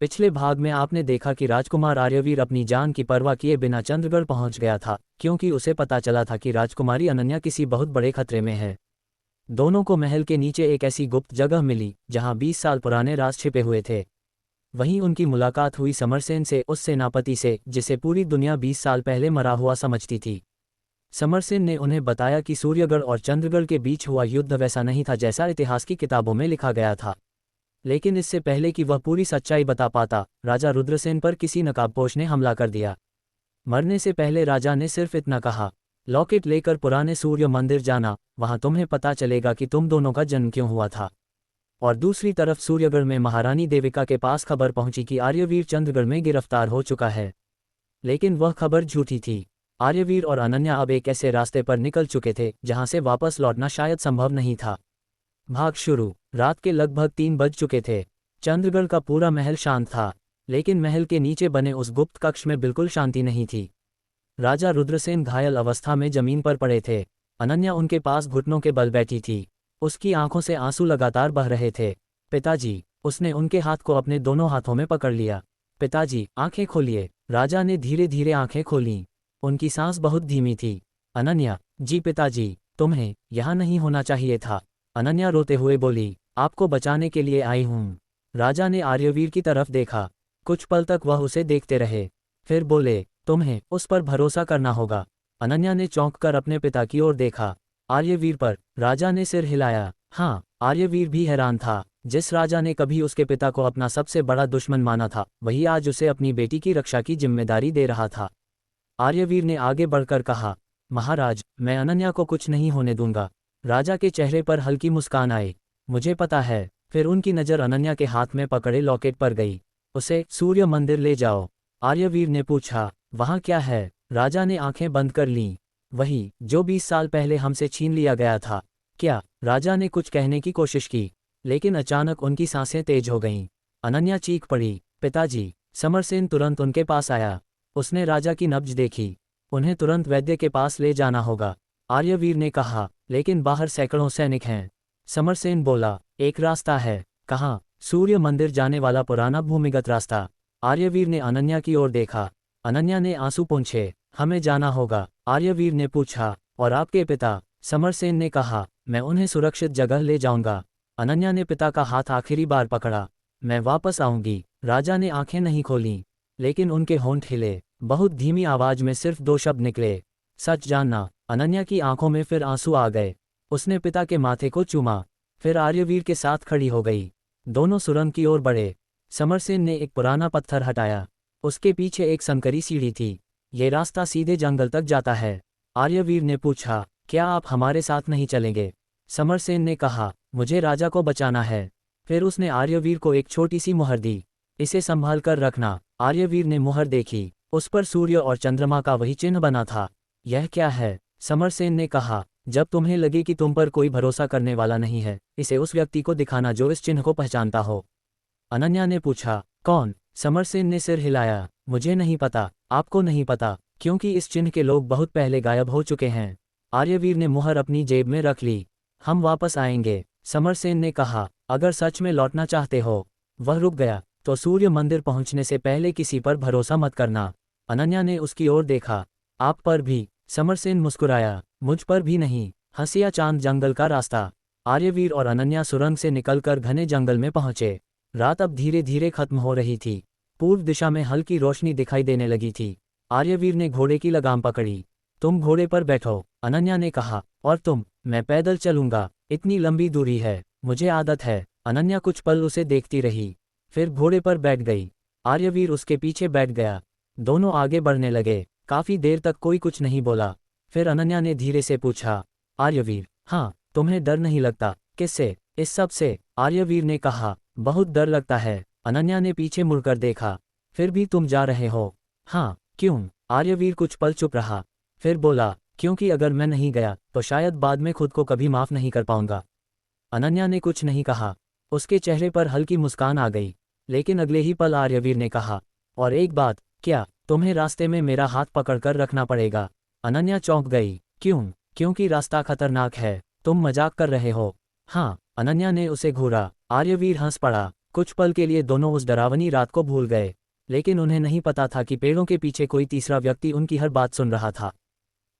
पिछले भाग में आपने देखा कि राजकुमार आर्यवीर अपनी जान की परवाह किए बिना चंद्रगढ़ पहुंच गया था, क्योंकि उसे पता चला था कि राजकुमारी अनन्या किसी बहुत बड़े खतरे में है। दोनों को महल के नीचे एक ऐसी गुप्त जगह मिली जहां 20 साल पुराने राज छिपे हुए थे। वहीं उनकी मुलाकात हुई समरसेन से, उस सेनापति से जिसे पूरी दुनिया 20 साल पहले मरा हुआ समझती थी। समरसेन ने उन्हें बताया कि सूर्यगढ़ और चंद्रगढ़ के बीच हुआ युद्ध वैसा नहीं था जैसा इतिहास की किताबों में लिखा गया था। लेकिन इससे पहले कि वह पूरी सच्चाई बता पाता, राजा रुद्रसेन पर किसी नकाबपोश ने हमला कर दिया। मरने से पहले राजा ने सिर्फ इतना कहा, लॉकेट लेकर पुराने सूर्य मंदिर जाना, वहां तुम्हें पता चलेगा कि तुम दोनों का जन्म क्यों हुआ था। और दूसरी तरफ सूर्यगढ़ में महारानी देविका के पास खबर पहुंची कि आर्यवीर चंद्रगढ़ में गिरफ्तार हो चुका है। लेकिन वह खबर झूठी थी। आर्यवीर और अनन्या अब एक ऐसे रास्ते पर निकल चुके थे जहां से वापस लौटना शायद संभव नहीं था। भाग शुरू। रात के लगभग 3 बज चुके थे। चंद्रगढ़ का पूरा महल शांत था, लेकिन महल के नीचे बने उस गुप्त कक्ष में बिल्कुल शांति नहीं थी। राजा रुद्रसेन घायल अवस्था में जमीन पर पड़े थे। अनन्या उनके पास घुटनों के बल बैठी थी। उसकी आंखों से आंसू लगातार बह रहे थे। पिताजी, उसने उनके हाथ को अपने दोनों हाथों में पकड़ लिया। पिताजी, आंखें खोलिए। राजा ने धीरे धीरे आंखें खोलीं। उनकी सांस बहुत धीमी थी। अनन्या, जी पिताजी, तुम्हें यहाँ नहीं होना चाहिए था। अनन्या रोते हुए बोली, आपको बचाने के लिए आई हूँ। राजा ने आर्यवीर की तरफ देखा। कुछ पल तक वह उसे देखते रहे, फिर बोले, तुम्हें उस पर भरोसा करना होगा। अनन्या ने चौंककर अपने पिता की ओर देखा। आर्यवीर पर? राजा ने सिर हिलाया। हाँ। आर्यवीर भी हैरान था। जिस राजा ने कभी उसके पिता को अपना सबसे बड़ा दुश्मन माना था, वही आज उसे अपनी बेटी की रक्षा की जिम्मेदारी दे रहा था। आर्यवीर ने आगे बढ़कर कहा, महाराज, मैं अनन्या को कुछ नहीं होने दूंगा। राजा के चेहरे पर हल्की मुस्कान आई। मुझे पता है। फिर उनकी नज़र अनन्या के हाथ में पकड़े लॉकेट पर गई। उसे सूर्य मंदिर ले जाओ। आर्यवीर ने पूछा, वहाँ क्या है? राजा ने आंखें बंद कर लीं। वही जो 20 साल पहले हमसे छीन लिया गया था। क्या? राजा ने कुछ कहने की कोशिश की, लेकिन अचानक उनकी सांसें तेज हो गईं। अनन्या चीख पड़ी, पिताजी। समरसेन तुरंत उनके पास आया। उसने राजा की नब्ज देखी। उन्हें तुरंत वैद्य के पास ले जाना होगा। आर्यवीर ने कहा, लेकिन बाहर सैकड़ों सैनिक हैं। समरसेन बोला, एक रास्ता है। कहाँ? सूर्य मंदिर जाने वाला पुराना भूमिगत रास्ता। आर्यवीर ने अनन्या की ओर देखा। अनन्या ने आंसू पोंछे। हमें जाना होगा। आर्यवीर ने पूछा, और आपके पिता? समरसेन ने कहा, मैं उन्हें सुरक्षित जगह ले जाऊंगा। अनन्या ने पिता का हाथ आखिरी बार पकड़ा। मैं वापस आऊंगी। राजा ने आंखें नहीं खोलीं, लेकिन उनके होंठ हिले। बहुत धीमी आवाज में सिर्फ 2 शब्द निकले, सच जानना। अनन्या की आंखों में फिर आंसू आ गए। उसने पिता के माथे को चूमा, फिर आर्यवीर के साथ खड़ी हो गई। दोनों सुरंग की ओर बढ़े। समरसेन ने एक पुराना पत्थर हटाया। उसके पीछे एक संकरी सीढ़ी थी। ये रास्ता सीधे जंगल तक जाता है। आर्यवीर ने पूछा, क्या आप हमारे साथ नहीं चलेंगे? समरसेन ने कहा, मुझे राजा को बचाना है। फिर उसने आर्यवीर को एक छोटी सी मुहर दी। इसे संभाल कर रखना। आर्यवीर ने मुहर देखी। उस पर सूर्य और चंद्रमा का वही चिन्ह बना था। यह क्या है? समरसेन ने कहा, जब तुम्हें लगे कि तुम पर कोई भरोसा करने वाला नहीं है, इसे उस व्यक्ति को दिखाना जो इस चिन्ह को पहचानता हो। अनन्या ने पूछा, कौन? समरसेन ने सिर हिलाया। मुझे नहीं पता। आपको नहीं पता, क्योंकि इस चिन्ह के लोग बहुत पहले गायब हो चुके हैं। आर्यवीर ने मुहर अपनी जेब में रख ली। हम वापस आएंगे। समरसेन ने कहा, अगर सच में लौटना चाहते हो। वह रुक गया। तो सूर्य मंदिर पहुंचने से पहले किसी पर भरोसा मत करना। अनन्या ने उसकी ओर देखा। आप पर भी? समरसेन मुस्कुराया। मुझ पर भी नहीं। हंसिया चांद जंगल का रास्ता। आर्यवीर और अनन्या सुरंग से निकलकर घने जंगल में पहुंचे। रात अब धीरे धीरे खत्म हो रही थी। पूर्व दिशा में हल्की रोशनी दिखाई देने लगी थी। आर्यवीर ने घोड़े की लगाम पकड़ी। तुम घोड़े पर बैठो, अनन्या ने कहा। और तुम? मैं पैदल चलूंगा। इतनी लंबी दूरी है, मुझे आदत है। अनन्या कुछ पल उसे देखती रही, फिर घोड़े पर बैठ गई। आर्यवीर उसके पीछे बैठ गया। दोनों आगे बढ़ने लगे। काफी देर तक कोई कुछ नहीं बोला। फिर अनन्या ने धीरे से पूछा, आर्यवीर, हाँ, तुम्हें डर नहीं लगता? किससे? इस सब से। आर्यवीर ने कहा, बहुत डर लगता है। अनन्या ने पीछे मुड़कर देखा। फिर भी तुम जा रहे हो? हाँ। क्यों? आर्यवीर कुछ पल चुप रहा, फिर बोला, क्योंकि अगर मैं नहीं गया तो शायद बाद में खुद को कभी माफ नहीं कर पाऊंगा। अनन्या ने कुछ नहीं कहा। उसके चेहरे पर हल्की मुस्कान आ गई। लेकिन अगले ही पल आर्यवीर ने कहा, और एक बात। क्या? तुम्हें रास्ते में मेरा हाथ पकड़कर रखना पड़ेगा। अनन्या चौंक गई। क्यों? क्योंकि रास्ता खतरनाक है। तुम मजाक कर रहे हो? हाँ। अनन्या ने उसे घूरा। आर्यवीर हंस पड़ा। कुछ पल के लिए दोनों उस डरावनी रात को भूल गए, लेकिन उन्हें नहीं पता था कि पेड़ों के पीछे कोई तीसरा व्यक्ति उनकी हर बात सुन रहा था।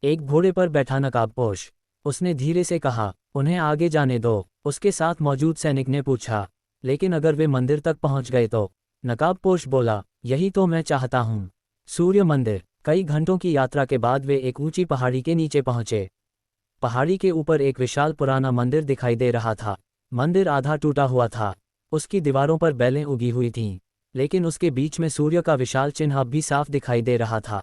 एक घोड़े पर बैठा नकाबपोश, उसने धीरे से कहा, उन्हें आगे जाने दो। उसके साथ मौजूद सैनिक ने पूछा, लेकिन अगर वे मंदिर तक पहुंच गए तो? नकाबपोश बोला, यही तो मैं चाहता हूँ। सूर्य मंदिर। कई घंटों की यात्रा के बाद वे एक ऊंची पहाड़ी के नीचे पहुंचे। पहाड़ी के ऊपर एक विशाल पुराना मंदिर दिखाई दे रहा था। मंदिर आधा टूटा हुआ था, उसकी दीवारों पर बेलें उगी हुई थीं, लेकिन उसके बीच में सूर्य का विशाल चिन्ह अब भी साफ दिखाई दे रहा था।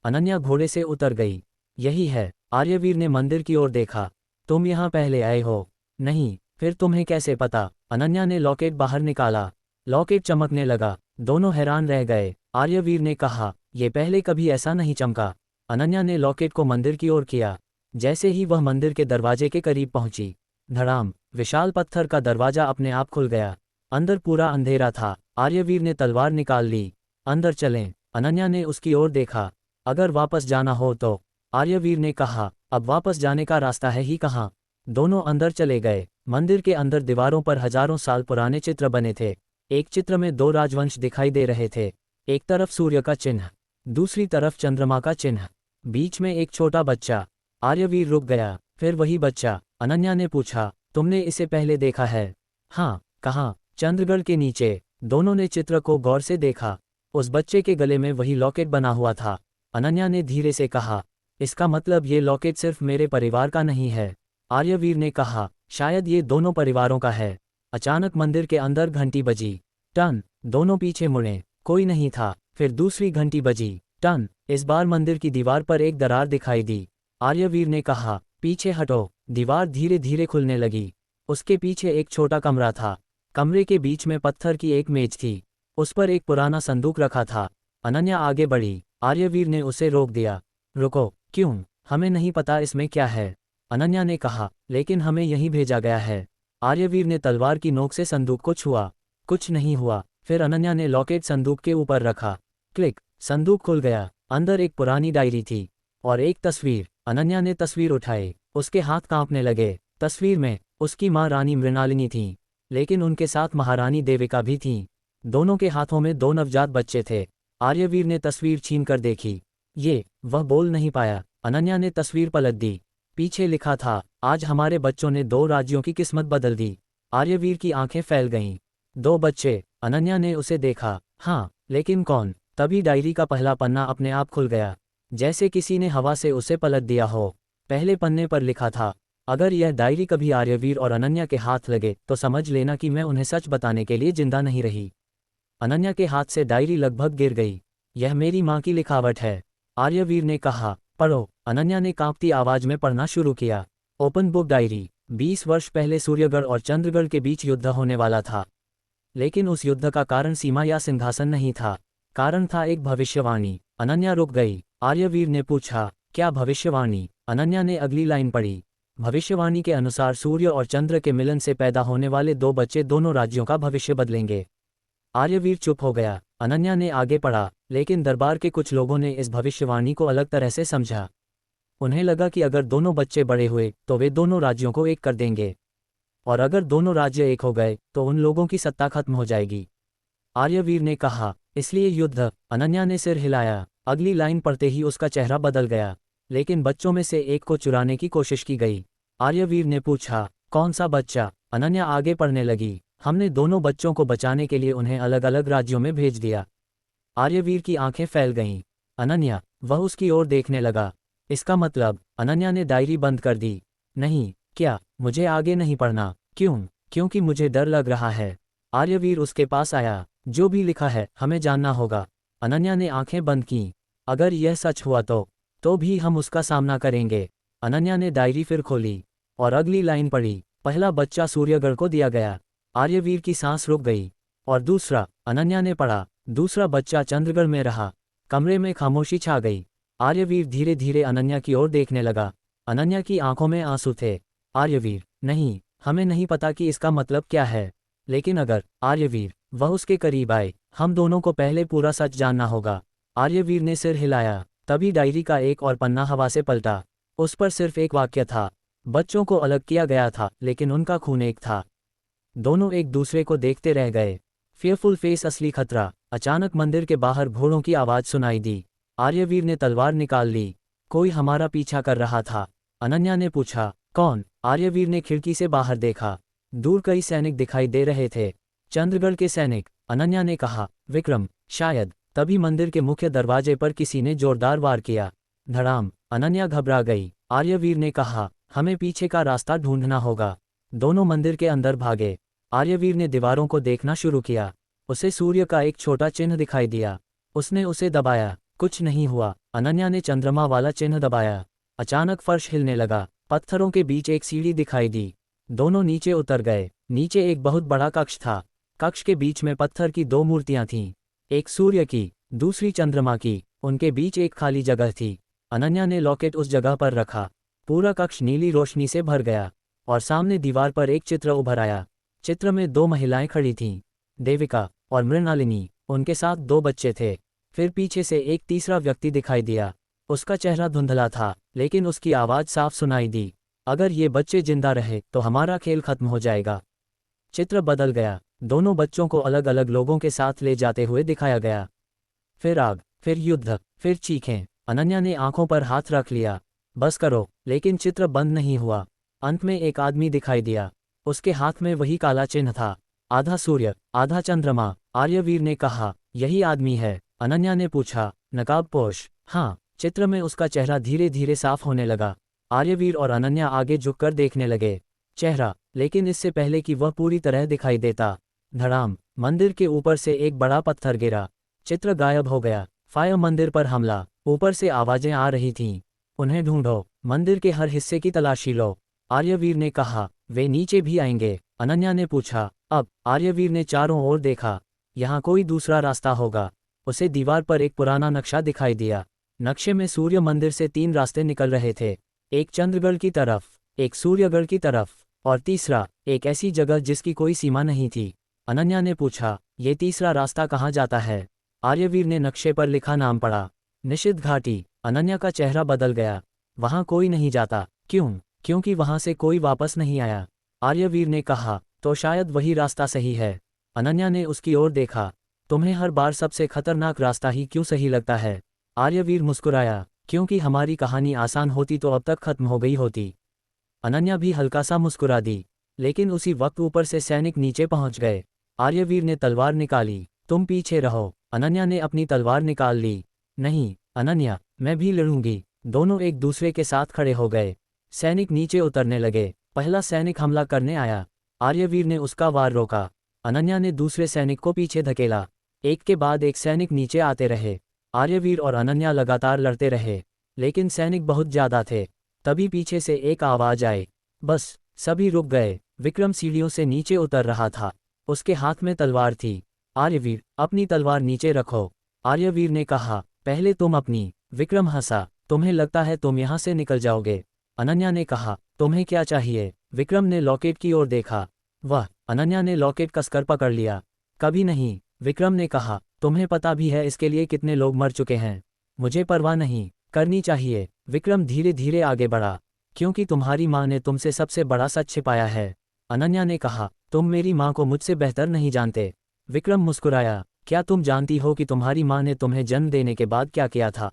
अनन्या घोड़े से उतर गई। यही है। आर्यवीर ने मंदिर की ओर देखा। तुम यहाँ पहले आए हो? नहीं। फिर तुम्हें कैसे पता? अनन्या ने लॉकेट बाहर निकाला। लॉकेट चमकने लगा। दोनों हैरान रह गए। आर्यवीर ने कहा, यह पहले कभी ऐसा नहीं चमका। अनन्या ने लॉकेट को मंदिर की ओर किया। जैसे ही वह मंदिर के दरवाजे के करीब पहुंची, धड़ाम, विशाल पत्थर का दरवाजा अपने आप खुल गया। अंदर पूरा अंधेरा था। आर्यवीर ने तलवार निकाल ली। अंदर चलें। अनन्या ने उसकी ओर देखा। अगर वापस जाना हो तो? आर्यवीर ने कहा, अब वापस जाने का रास्ता है ही कहाँ। दोनों अंदर चले गए। मंदिर के अंदर दीवारों पर हजारों साल पुराने चित्र बने थे। एक चित्र में 2 राजवंश दिखाई दे रहे थे। एक तरफ सूर्य का चिन्ह, दूसरी तरफ चंद्रमा का चिन्ह, बीच में एक छोटा बच्चा। आर्यवीर रुक गया। फिर वही बच्चा। अनन्या ने पूछा, तुमने इसे पहले देखा है? हाँ। कहाँ? चंद्रगढ़ के नीचे। दोनों ने चित्र को गौर से देखा। उस बच्चे के गले में वही लॉकेट बना हुआ था। अनन्या ने धीरे से कहा, इसका मतलब ये लॉकेट सिर्फ मेरे परिवार का नहीं है। आर्यवीर ने कहा, शायद ये दोनों परिवारों का है। अचानक मंदिर के अंदर घंटी बजी। टन। दोनों पीछे मुड़े। कोई नहीं था। फिर दूसरी घंटी बजी। टन। इस बार मंदिर की दीवार पर एक दरार दिखाई दी। आर्यवीर ने कहा, पीछे हटो। दीवार धीरे धीरे खुलने लगी। उसके पीछे एक छोटा कमरा था। कमरे के बीच में पत्थर की एक मेज थी। उस पर एक पुराना संदूक रखा था। अनन्या आगे बढ़ी। आर्यवीर ने उसे रोक दिया। रुको। क्यों? हमें नहीं पता इसमें क्या है। अनन्या ने कहा, लेकिन हमें यहीं भेजा गया है। आर्यवीर ने तलवार की नोक से संदूक को छुआ। कुछ नहीं हुआ। फिर अनन्या ने लॉकेट संदूक के ऊपर रखा। क्लिक। संदूक खुल गया। अंदर एक पुरानी डायरी थी और एक तस्वीर। अनन्या ने तस्वीर उठाई। उसके हाथ कांपने लगे। तस्वीर में उसकी माँ रानी मृणालिनी थी, लेकिन उनके साथ महारानी देविका भी थीं। दोनों के हाथों में 2 नवजात बच्चे थे। आर्यवीर ने तस्वीर छीन कर देखी। ये। वह बोल नहीं पाया। अनन्या ने तस्वीर पलट दी। पीछे लिखा था, आज हमारे बच्चों ने 2 राज्यों की किस्मत बदल दी। आर्यवीर की आंखें फैल गईं। 2 बच्चे। अनन्या ने उसे देखा। हाँ, लेकिन कौन? तभी डायरी का पहला पन्ना अपने आप खुल गया, जैसे किसी ने हवा से उसे पलट दिया हो। पहले पन्ने पर लिखा था, अगर यह डायरी कभी आर्यवीर और अनन्या के हाथ लगे तो समझ लेना कि मैं उन्हें सच बताने के लिए जिंदा नहीं रही। अनन्या के हाथ से डायरी लगभग गिर गई। यह मेरी माँ की लिखावट है। आर्यवीर ने कहा, पढ़ो। अनन्या ने कांपती आवाज में पढ़ना शुरू किया। Open book diary. 20 वर्ष पहले सूर्यगढ़ और चंद्रगढ़ के बीच युद्ध होने वाला था, लेकिन उस युद्ध का कारण सीमा या सिंहासन नहीं था। कारण था एक भविष्यवाणी। अनन्या रुक गई। आर्यवीर ने पूछा, क्या भविष्यवाणी? अनन्या ने अगली लाइन पढ़ी। भविष्यवाणी के अनुसार सूर्य और चंद्र के मिलन से पैदा होने वाले 2 बच्चे दोनों राज्यों का भविष्य बदलेंगे। आर्यवीर चुप हो गया। अनन्या ने आगे पढ़ा, लेकिन दरबार के कुछ लोगों ने इस भविष्यवाणी को अलग तरह से समझा। उन्हें लगा कि अगर दोनों बच्चे बड़े हुए तो वे दोनों राज्यों को एक कर देंगे, और अगर दोनों राज्य एक हो गए तो उन लोगों की सत्ता खत्म हो जाएगी। आर्यवीर ने कहा, इसलिए युद्ध। अनन्या ने सिर हिलाया। अगली लाइन पढ़ते ही उसका चेहरा बदल गया। लेकिन बच्चों में से एक को चुराने की कोशिश की गई। आर्यवीर ने पूछा, कौन सा बच्चा? अनन्या आगे पढ़ने लगी। हमने दोनों बच्चों को बचाने के लिए उन्हें अलग अलग राज्यों में भेज दिया। आर्यवीर की आंखें फैल गईं। अनन्या। वह उसकी ओर देखने लगा। इसका मतलब? अनन्या ने डायरी बंद कर दी। नहीं। क्या? मुझे आगे नहीं पढ़ना। क्यों? क्योंकि मुझे डर लग रहा है। आर्यवीर उसके पास आया। जो भी लिखा है हमें जानना होगा। अनन्या ने आंखें बंद कीं। अगर यह सच हुआ तो भी हम उसका सामना करेंगे। अनन्या ने डायरी फिर खोली और अगली लाइन पढ़ी। पहला बच्चा सूर्यगढ़ को दिया गया। आर्यवीर की सांस रुक गई। और दूसरा? अनन्या ने पढ़ा। दूसरा बच्चा चंद्रगढ़ में रहा। कमरे में खामोशी छा गई। आर्यवीर धीरे धीरे अनन्या की ओर देखने लगा। अनन्या की आंखों में आंसू थे। आर्यवीर, नहीं, हमें नहीं पता कि इसका मतलब क्या है, लेकिन अगर। आर्यवीर। वह उसके करीब आए। हम दोनों को पहले पूरा सच जानना होगा। आर्यवीर ने सिर हिलाया। तभी डायरी का एक और पन्ना हवा से पलटा। उस पर सिर्फ एक वाक्य था, बच्चों को अलग किया गया था लेकिन उनका खून एक था। दोनों एक दूसरे को देखते रह गए। फेयरफुल फेस, असली खतरा। अचानक मंदिर के बाहर घोड़ों की आवाज़ सुनाई दी। आर्यवीर ने तलवार निकाल ली। कोई हमारा पीछा कर रहा था, अनन्या ने पूछा। कौन? आर्यवीर ने खिड़की से बाहर देखा। दूर कई सैनिक दिखाई दे रहे थे। चंद्रगढ़ के सैनिक, अनन्या ने कहा। विक्रम, शायद। तभी मंदिर के मुख्य दरवाजे पर किसी ने जोरदार वार किया। धड़ाम। अनन्या घबरा गई। आर्यवीर ने कहा, हमें पीछे का रास्ता ढूंढना होगा। दोनों मंदिर के अंदर भागे। आर्यवीर ने दीवारों को देखना शुरू किया। उसे सूर्य का एक छोटा चिन्ह दिखाई दिया। उसने उसे दबाया। कुछ नहीं हुआ। अनन्या ने चंद्रमा वाला चिन्ह दबाया। अचानक फर्श हिलने लगा। पत्थरों के बीच एक सीढ़ी दिखाई दी। दोनों नीचे उतर गए। नीचे एक बहुत बड़ा कक्ष था। कक्ष के बीच में पत्थर की दो मूर्तियां थीं, एक सूर्य की, दूसरी चंद्रमा की। उनके बीच एक खाली जगह थी। अनन्या ने लॉकेट उस जगह पर रखा। पूरा कक्ष नीली रोशनी से भर गया और सामने दीवार पर एक चित्र उभर आया। चित्र में दो महिलाएं खड़ी थीं, देविका और मृणालिनी। उनके साथ दो बच्चे थे। फिर पीछे से एक तीसरा व्यक्ति दिखाई दिया। उसका चेहरा धुंधला था, लेकिन उसकी आवाज़ साफ सुनाई दी। अगर ये बच्चे जिंदा रहे तो हमारा खेल खत्म हो जाएगा। चित्र बदल गया। दोनों बच्चों को अलग अलग लोगों के साथ ले जाते हुए दिखाया गया। फिर आग, फिर युद्ध, फिर चीखें। अनन्या ने आंखों पर हाथ रख लिया। बस करो। लेकिन चित्र बंद नहीं हुआ। अंत में एक आदमी दिखाई दिया। उसके हाथ में वही काला चिन्ह था, आधा सूर्य आधा चंद्रमा। आर्यवीर ने कहा, यही आदमी है? अनन्या ने पूछा। नकाबपोश? हाँ। चित्र में उसका चेहरा धीरे धीरे साफ होने लगा। आर्यवीर और अनन्या आगे झुककर देखने लगे। चेहरा, लेकिन इससे पहले कि वह पूरी तरह दिखाई देता, धड़ाम, मंदिर के ऊपर से एक बड़ा पत्थर गिरा। चित्र गायब हो गया। फायर, मंदिर पर हमला। ऊपर से आवाजें आ रही थीं, उन्हें ढूंढो, मंदिर के हर हिस्से की तलाशी लो। आर्यवीर ने कहा। वे नीचे भी आएंगे? अनन्या ने पूछा। अब आर्यवीर ने चारों ओर देखा। यहाँ कोई दूसरा रास्ता होगा। उसे दीवार पर एक पुराना नक्शा दिखाई दिया। नक्शे में सूर्य मंदिर से 3 रास्ते निकल रहे थे, एक चंद्रगढ़ की तरफ, एक सूर्यगढ़ की तरफ और तीसरा एक ऐसी जगह जिसकी कोई सीमा नहीं थी। अनन्या ने पूछा, ये तीसरा रास्ता कहाँ जाता है? आर्यवीर ने नक्शे पर लिखा नाम पढ़ा। निषिद्ध घाटी। अनन्या का चेहरा बदल गया। वहाँ कोई नहीं जाता। क्यों? क्योंकि वहाँ से कोई वापस नहीं आया। आर्यवीर ने कहा, तो शायद वही रास्ता सही है। अनन्या ने उसकी ओर देखा। तुम्हें हर बार सबसे खतरनाक रास्ता ही क्यों सही लगता है? आर्यवीर मुस्कुराया, क्योंकि हमारी कहानी आसान होती तो अब तक खत्म हो गई होती। अनन्या भी हल्का सा मुस्कुरा दी। लेकिन उसी वक्त ऊपर से सैनिक नीचे पहुंच गए। आर्यवीर ने तलवार निकाली। तुम पीछे रहो। अनन्या ने अपनी तलवार निकाल ली। नहीं अनन्या, मैं भी लड़ूंगी। दोनों एक दूसरे के साथ खड़े हो गए। सैनिक नीचे उतरने लगे। पहला सैनिक हमला करने आया। आर्यवीर ने उसका वार रोका। अनन्या ने दूसरे सैनिक को पीछे धकेला। एक के बाद एक सैनिक नीचे आते रहे। आर्यवीर और अनन्या लगातार लड़ते रहे, लेकिन सैनिक बहुत ज्यादा थे। तभी पीछे से एक आवाज आई। बस, सभी रुक गए। विक्रम सीढ़ियों से नीचे उतर रहा था। उसके हाथ में तलवार थी। आर्यवीर, अपनी तलवार नीचे रखो। आर्यवीर ने कहा, पहले तुम अपनी। विक्रम हंसा। तुम्हें लगता है तुम यहाँ से निकल जाओगे? अनन्या ने कहा। तुम्हें क्या चाहिए? विक्रम ने लॉकेट की ओर देखा। वह, अनन्या ने लॉकेट कसकर पकड़ लिया। कभी नहीं, विक्रम ने कहा। तुम्हें पता भी है इसके लिए कितने लोग मर चुके हैं? मुझे परवाह नहीं, करनी चाहिए। विक्रम धीरे धीरे आगे बढ़ा। क्योंकि तुम्हारी माँ ने तुमसे सबसे बड़ा सच छिपाया है। अनन्या ने कहा, तुम मेरी माँ को मुझसे बेहतर नहीं जानते। विक्रम मुस्कुराया। क्या तुम जानती हो कि तुम्हारी माँ ने तुम्हें जन्म देने के बाद क्या किया था?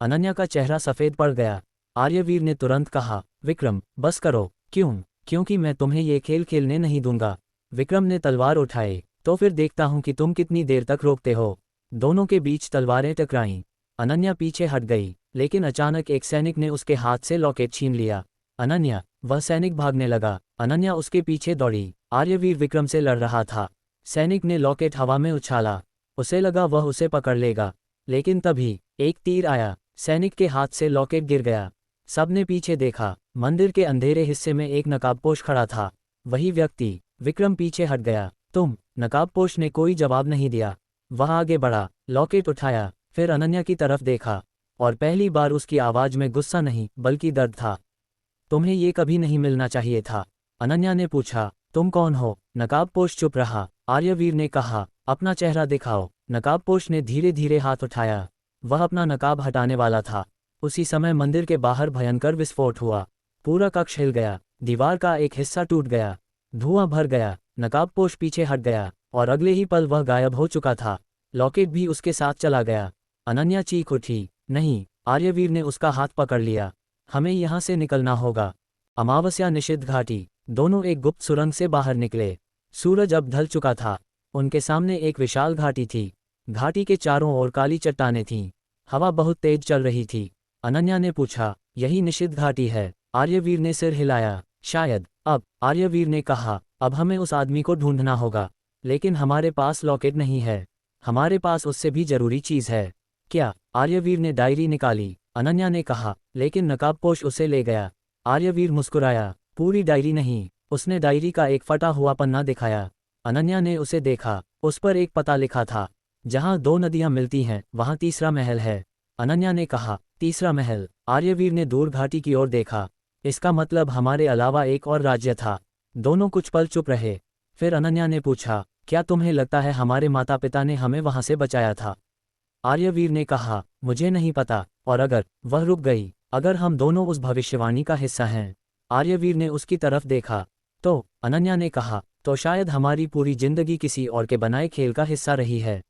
अनन्या का चेहरा सफ़ेद पड़ गया। आर्यवीर ने तुरंत कहा, विक्रम, बस करो। क्यों? क्योंकि मैं तुम्हें ये खेल खेलने नहीं दूंगा। विक्रम ने तलवार उठाई। तो फिर देखता हूं कि तुम कितनी देर तक रोकते हो। दोनों के बीच तलवारें टकराईं। अनन्या पीछे हट गई, लेकिन अचानक एक सैनिक ने उसके हाथ से लॉकेट छीन लिया। अनन्या, वह सैनिक भागने लगा। अनन्या उसके पीछे दौड़ी। आर्यवीर विक्रम से लड़ रहा था। सैनिक ने लॉकेट हवा में उछाला। उसे लगा वह उसे पकड़ लेगा, लेकिन तभी एक तीर आया। सैनिक के हाथ से लॉकेट गिर गया। सबने पीछे देखा। मंदिर के अंधेरे हिस्से में एक नकाबपोश खड़ा था। वही व्यक्ति। विक्रम पीछे हट गया। तुम? नकाबपोश ने कोई जवाब नहीं दिया। वह आगे बढ़ा, लॉकेट उठाया, फिर अनन्या की तरफ देखा, और पहली बार उसकी आवाज में गुस्सा नहीं बल्कि दर्द था। तुम्हें ये कभी नहीं मिलना चाहिए था। अनन्या ने पूछा, तुम कौन हो? नकाबपोश चुप रहा। आर्यवीर ने कहा, अपना चेहरा दिखाओ। नकाबपोश ने धीरे धीरे हाथ उठाया। वह अपना नकाब हटाने वाला था। उसी समय मंदिर के बाहर भयंकर विस्फोट हुआ। पूरा कक्ष हिल गया। दीवार का एक हिस्सा टूट गया। धुआं भर गया, नकाबपोश पीछे हट गया और अगले ही पल वह गायब हो चुका था। लॉकेट भी उसके साथ चला गया। अनन्या चीख उठी। नहीं, आर्यवीर ने उसका हाथ पकड़ लिया। हमें यहाँ से निकलना होगा। अमावस्या निषिद्ध घाटी। दोनों एक गुप्त सुरंग से बाहर निकले। सूरज अब ढल चुका था। उनके सामने एक विशाल घाटी थी। घाटी के चारों ओर काली चट्टानें थीं। हवा बहुत तेज चल रही थी। अनन्या ने पूछा, यही निषिद्ध घाटी है? आर्यवीर ने सिर हिलाया। शायद। अब आर्यवीर ने कहा, अब हमें उस आदमी को ढूंढना होगा, लेकिन हमारे पास लॉकेट नहीं है। हमारे पास उससे भी जरूरी चीज है। क्या? आर्यवीर ने डायरी निकाली। अनन्या ने कहा, लेकिन नकाबपोश उसे ले गया। आर्यवीर मुस्कुराया। पूरी डायरी नहीं। उसने डायरी का एक फटा हुआ पन्ना दिखाया। अनन्या ने उसे देखा। उस पर एक पता लिखा था। जहां दो नदियां मिलती हैं वहां तीसरा महल है। अनन्या ने कहा, तीसरा महल? आर्यवीर ने दूर घाटी की ओर देखा। इसका मतलब हमारे अलावा एक और राज्य था। दोनों कुछ पल चुप रहे। फिर अनन्या ने पूछा, क्या तुम्हें लगता है हमारे माता पिता ने हमें वहां से बचाया था? आर्यवीर ने कहा, मुझे नहीं पता। और अगर? वह रुक गई। अगर हम दोनों उस भविष्यवाणी का हिस्सा हैं? आर्यवीर ने उसकी तरफ देखा। तो? अनन्या ने कहा, तो शायद हमारी पूरी जिंदगी किसी और के बनाए खेल का हिस्सा रही है।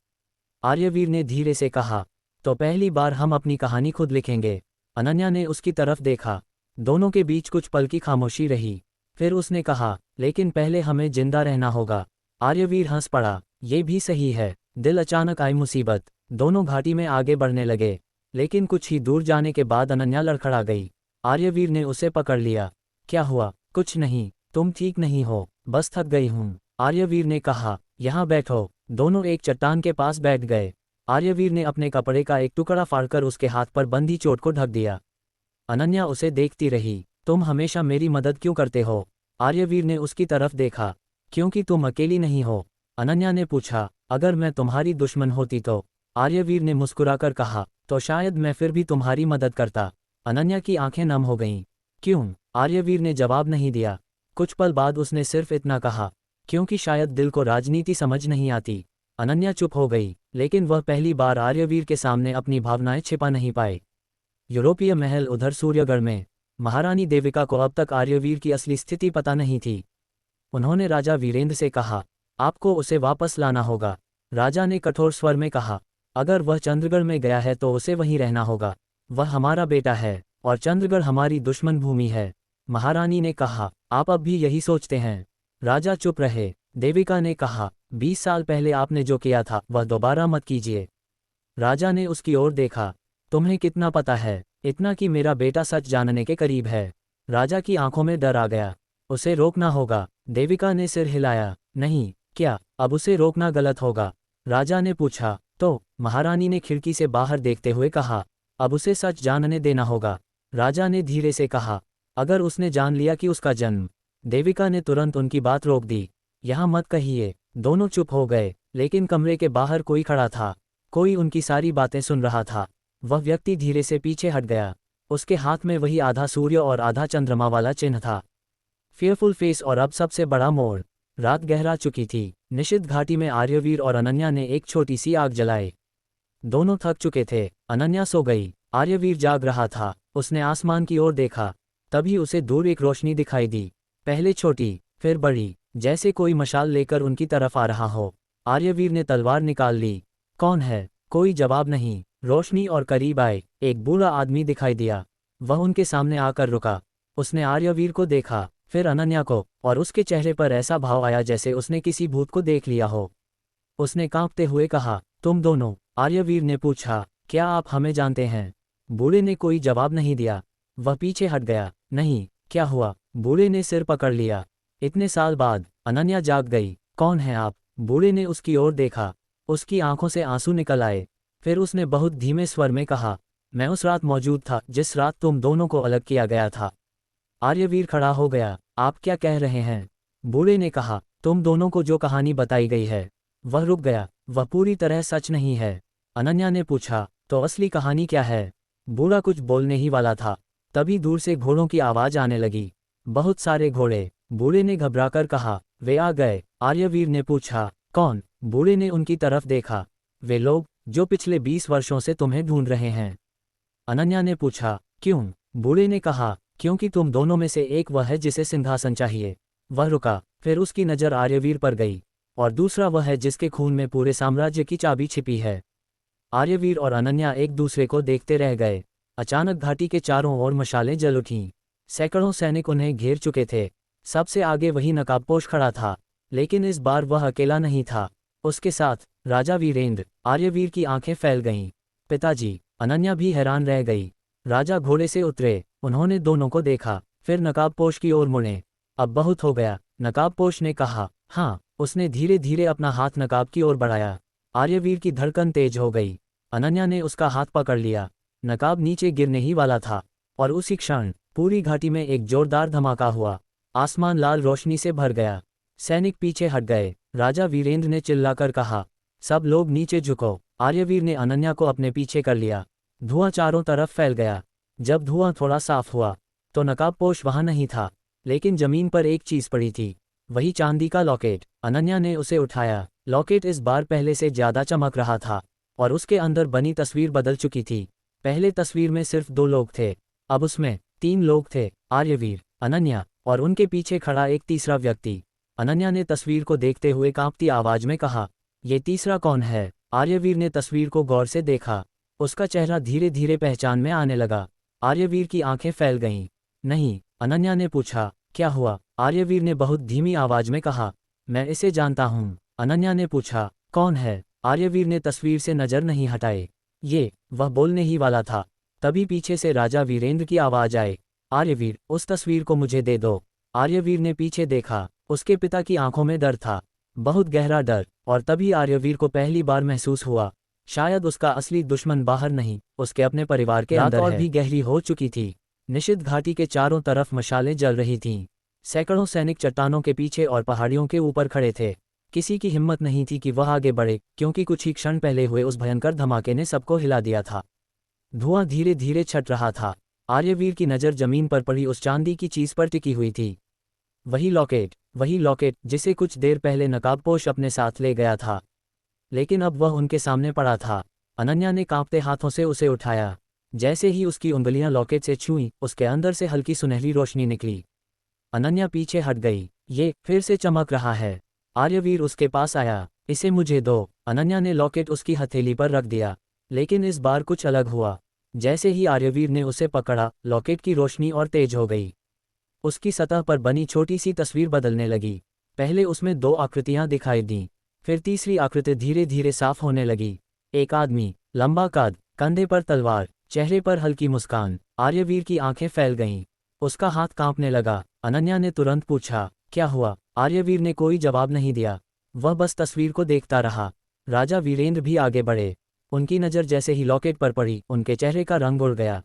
आर्यवीर ने धीरे से कहा, तो पहली बार हम अपनी कहानी खुद लिखेंगे। अनन्या ने उसकी तरफ देखा। दोनों के बीच कुछ पल की खामोशी रही। फिर उसने कहा, लेकिन पहले हमें जिंदा रहना होगा। आर्यवीर हंस पड़ा। ये भी सही है। दिल अचानक आई मुसीबत। दोनों घाटी में आगे बढ़ने लगे। लेकिन कुछ ही दूर जाने के बाद अनन्या लड़खड़ा गई। आर्यवीर ने उसे पकड़ लिया। क्या हुआ? कुछ नहीं। तुम ठीक नहीं हो? बस थक गई हूँ। आर्यवीर ने कहा, यहाँ बैठो। दोनों एक चट्टान के पास बैठ गए। आर्यवीर ने अपने कपड़े का एक टुकड़ा फाड़कर उसके हाथ पर बंधी चोट को ढक दिया। अनन्या उसे देखती रही। तुम हमेशा मेरी मदद क्यों करते हो? आर्यवीर ने उसकी तरफ देखा। क्योंकि तुम अकेली नहीं हो। अनन्या ने पूछा, अगर मैं तुम्हारी दुश्मन होती तो? आर्यवीर ने मुस्कुराकर कहा, तो शायद मैं फिर भी तुम्हारी मदद करता। अनन्या की आंखें नम हो गईं। क्यों? आर्यवीर ने जवाब नहीं दिया। कुछ पल बाद उसने सिर्फ इतना कहा, क्योंकि शायद दिल को राजनीति समझ नहीं आती। अनन्या चुप हो गई, लेकिन वह पहली बार आर्यवीर के सामने अपनी भावनाएं छिपा नहीं पाए। यूरोपीय महल उधर सूर्यगढ़ में महारानी देविका को अब तक आर्यवीर की असली स्थिति पता नहीं थी। उन्होंने राजा वीरेंद्र से कहा, आपको उसे वापस लाना होगा। राजा ने कठोर स्वर में कहा, अगर वह चंद्रगढ़ में गया है तो उसे वहीं रहना होगा। वह हमारा बेटा है और चंद्रगढ़ हमारी दुश्मन भूमि है। महारानी ने कहा, आप अब भी यही सोचते हैं? राजा चुप रहे। देविका ने कहा, 20 साल पहले आपने जो किया था वह दोबारा मत कीजिए। राजा ने उसकी ओर देखा। तुम्हें कितना पता है? इतना कि मेरा बेटा सच जानने के करीब है। राजा की आंखों में डर आ गया। उसे रोकना होगा। देविका ने सिर हिलाया। नहीं। क्या? अब उसे रोकना गलत होगा? राजा ने पूछा। तो? महारानी ने खिड़की से बाहर देखते हुए कहा, अब उसे सच जानने देना होगा। राजा ने धीरे से कहा, अगर उसने जान लिया कि उसका जन्म। देविका ने तुरंत उनकी बात रोक दी। यहाँ मत कहिए। दोनों चुप हो गए, लेकिन कमरे के बाहर कोई खड़ा था। कोई उनकी सारी बातें सुन रहा था। वह व्यक्ति धीरे से पीछे हट गया। उसके हाथ में वही आधा सूर्य और आधा चंद्रमा वाला चिन्ह था। फियरफुल फेस और अब सबसे बड़ा मोड़। रात गहरा चुकी थी। निषिद्ध घाटी में आर्यवीर और अनन्या ने एक छोटी सी आग जलाई। दोनों थक चुके थे। अनन्या सो गई। आर्यवीर जाग रहा था। उसने आसमान की ओर देखा। तभी उसे दूर एक रोशनी दिखाई दी। पहले छोटी, फिर बड़ी, जैसे कोई मशाल लेकर उनकी तरफ आ रहा हो। आर्यवीर ने तलवार निकाल ली। कौन है? कोई जवाब नहीं। रोशनी और करीब आए। एक बूढ़ा आदमी दिखाई दिया। वह उनके सामने आकर रुका। उसने आर्यवीर को देखा, फिर अनन्या को, और उसके चेहरे पर ऐसा भाव आया जैसे उसने किसी भूत को देख लिया हो। उसने कांपते हुए कहा, तुम दोनों? आर्यवीर ने पूछा, क्या आप हमें जानते हैं? बूढ़े ने कोई जवाब नहीं दिया। वह पीछे हट गया। नहीं। क्या हुआ? बूढ़े ने सिर पकड़ लिया। इतने साल बाद। अनन्या जाग गई। कौन है आप? बूढ़े ने उसकी ओर देखा। उसकी आंखों से आंसू निकल आए। फिर उसने बहुत धीमे स्वर में कहा, मैं उस रात मौजूद था जिस रात तुम दोनों को अलग किया गया था। आर्यवीर खड़ा हो गया। आप क्या कह रहे हैं? बूढ़े ने कहा, तुम दोनों को जो कहानी बताई गई है। वह रुक गया। वह पूरी तरह सच नहीं है। अनन्या ने पूछा, तो असली कहानी क्या है? बूढ़ा कुछ बोलने ही वाला था, तभी दूर से घोड़ों की आवाज आने लगी। बहुत सारे घोड़े। बूढ़े ने घबराकर कहा, वे आ गए। आर्यवीर ने पूछा, कौन? बूढ़े ने उनकी तरफ देखा। वे लोग जो पिछले 20 वर्षों से तुम्हें ढूंढ रहे हैं। अनन्या ने पूछा, क्यों? बूढ़े ने कहा, क्योंकि तुम दोनों में से एक वह है जिसे सिंहासन चाहिए। वह रुका, फिर उसकी नज़र आर्यवीर पर गई। और दूसरा वह है जिसके खून में पूरे साम्राज्य की चाबी छिपी है। आर्यवीर और अनन्या एक दूसरे को देखते रह गए। अचानक घाटी के चारों ओर मशालें जल उठीं। सैकड़ों सैनिक उन्हें घेर चुके थे। सबसे आगे वही नकाबपोश खड़ा था, लेकिन इस बार वह अकेला नहीं था। उसके साथ राजा वीरेंद्र। आर्यवीर की आंखें फैल गईं। पिताजी। अनन्या भी हैरान रह गई। राजा घोड़े से उतरे, उन्होंने दोनों को देखा, फिर नकाबपोश की ओर मुड़े। अब बहुत हो गया, नकाबपोश ने कहा। हाँ, उसने धीरे धीरे अपना हाथ नकाब की ओर बढ़ाया। आर्यवीर की धड़कन तेज हो गई। अनन्या ने उसका हाथ पकड़ लिया। नकाब नीचे गिरने ही वाला था, और उसी क्षण पूरी घाटी में एक जोरदार धमाका हुआ। आसमान लाल रोशनी से भर गया। सैनिक पीछे हट गए। राजा वीरेंद्र ने चिल्लाकर कहा, सब लोग नीचे झुको। आर्यवीर ने अनन्या को अपने पीछे कर लिया। धुआं चारों तरफ फैल गया। जब धुआं थोड़ा साफ हुआ तो नकाबपोश वहां नहीं था, लेकिन जमीन पर एक चीज पड़ी थी, वही चांदी का लॉकेट। अनन्या ने उसे उठाया। लॉकेट इस बार पहले से ज्यादा चमक रहा था, और उसके अंदर बनी तस्वीर बदल चुकी थी। पहले तस्वीर में सिर्फ 2 लोग थे, अब उसमें 3 लोग थे, आर्यवीर, अनन्या और उनके पीछे खड़ा एक तीसरा व्यक्ति। अनन्या ने तस्वीर को देखते हुए कांपती आवाज में कहा, ये तीसरा कौन है? आर्यवीर ने तस्वीर को गौर से देखा। उसका चेहरा धीरे धीरे पहचान में आने लगा। आर्यवीर की आंखें फैल गईं। नहीं, अनन्या ने पूछा, क्या हुआ? आर्यवीर ने बहुत धीमी आवाज में कहा, मैं इसे जानता हूँ। अनन्या ने पूछा, कौन है? आर्यवीर ने तस्वीर से नजर नहीं हटाए। वह बोलने ही वाला था, तभी पीछे से राजा वीरेंद्र की आवाज आए, आर्यवीर, उस तस्वीर को मुझे दे दो। आर्यवीर ने पीछे देखा। उसके पिता की आंखों में डर था, बहुत गहरा डर। और तभी आर्यवीर को पहली बार महसूस हुआ, शायद उसका असली दुश्मन बाहर नहीं, उसके अपने परिवार के अंदर है। रात और भी गहरी हो चुकी थी। निषिद्ध घाटी के चारों तरफ मशालें जल रही थीं। सैकड़ों सैनिक चट्टानों के पीछे और पहाड़ियों के ऊपर खड़े थे। किसी की हिम्मत नहीं थी कि वह आगे बढ़े, क्योंकि कुछ ही क्षण पहले हुए उस भयंकर धमाके ने सबको हिला दिया था। धुआं धीरे धीरे छट रहा था। आर्यवीर की नज़र जमीन पर पड़ी उस चांदी की चीज पर टिकी हुई थी। वही लॉकेट जिसे कुछ देर पहले नकाबपोश अपने साथ ले गया था, लेकिन अब वह उनके सामने पड़ा था। अनन्या ने कांपते हाथों से उसे उठाया। जैसे ही उसकी उंगलियां लॉकेट से छुईं, उसके अंदर से हल्की सुनहरी रोशनी निकली। अनन्या पीछे हट गई। ये फिर से चमक रहा है। आर्यवीर उसके पास आया। इसे मुझे दो। अनन्या ने लॉकेट उसकी हथेली पर रख दिया, लेकिन इस बार कुछ अलग हुआ। जैसे ही आर्यवीर ने उसे पकड़ा, लॉकेट की रोशनी और तेज हो गई। उसकी सतह पर बनी छोटी सी तस्वीर बदलने लगी। पहले उसमें 2 आकृतियां दिखाई दीं, फिर तीसरी आकृति धीरे धीरे साफ होने लगी। एक आदमी, लंबा कद, कंधे पर तलवार, चेहरे पर हल्की मुस्कान। आर्यवीर की आंखें फैल गईं। उसका हाथ कांपने लगा। अनन्या ने तुरंत पूछा, क्या हुआ? आर्यवीर ने कोई जवाब नहीं दिया। वह बस तस्वीर को देखता रहा। राजा वीरेंद्र भी आगे बढ़े। उनकी नज़र जैसे ही लॉकेट पर पड़ी, उनके चेहरे का रंग उड़ गया।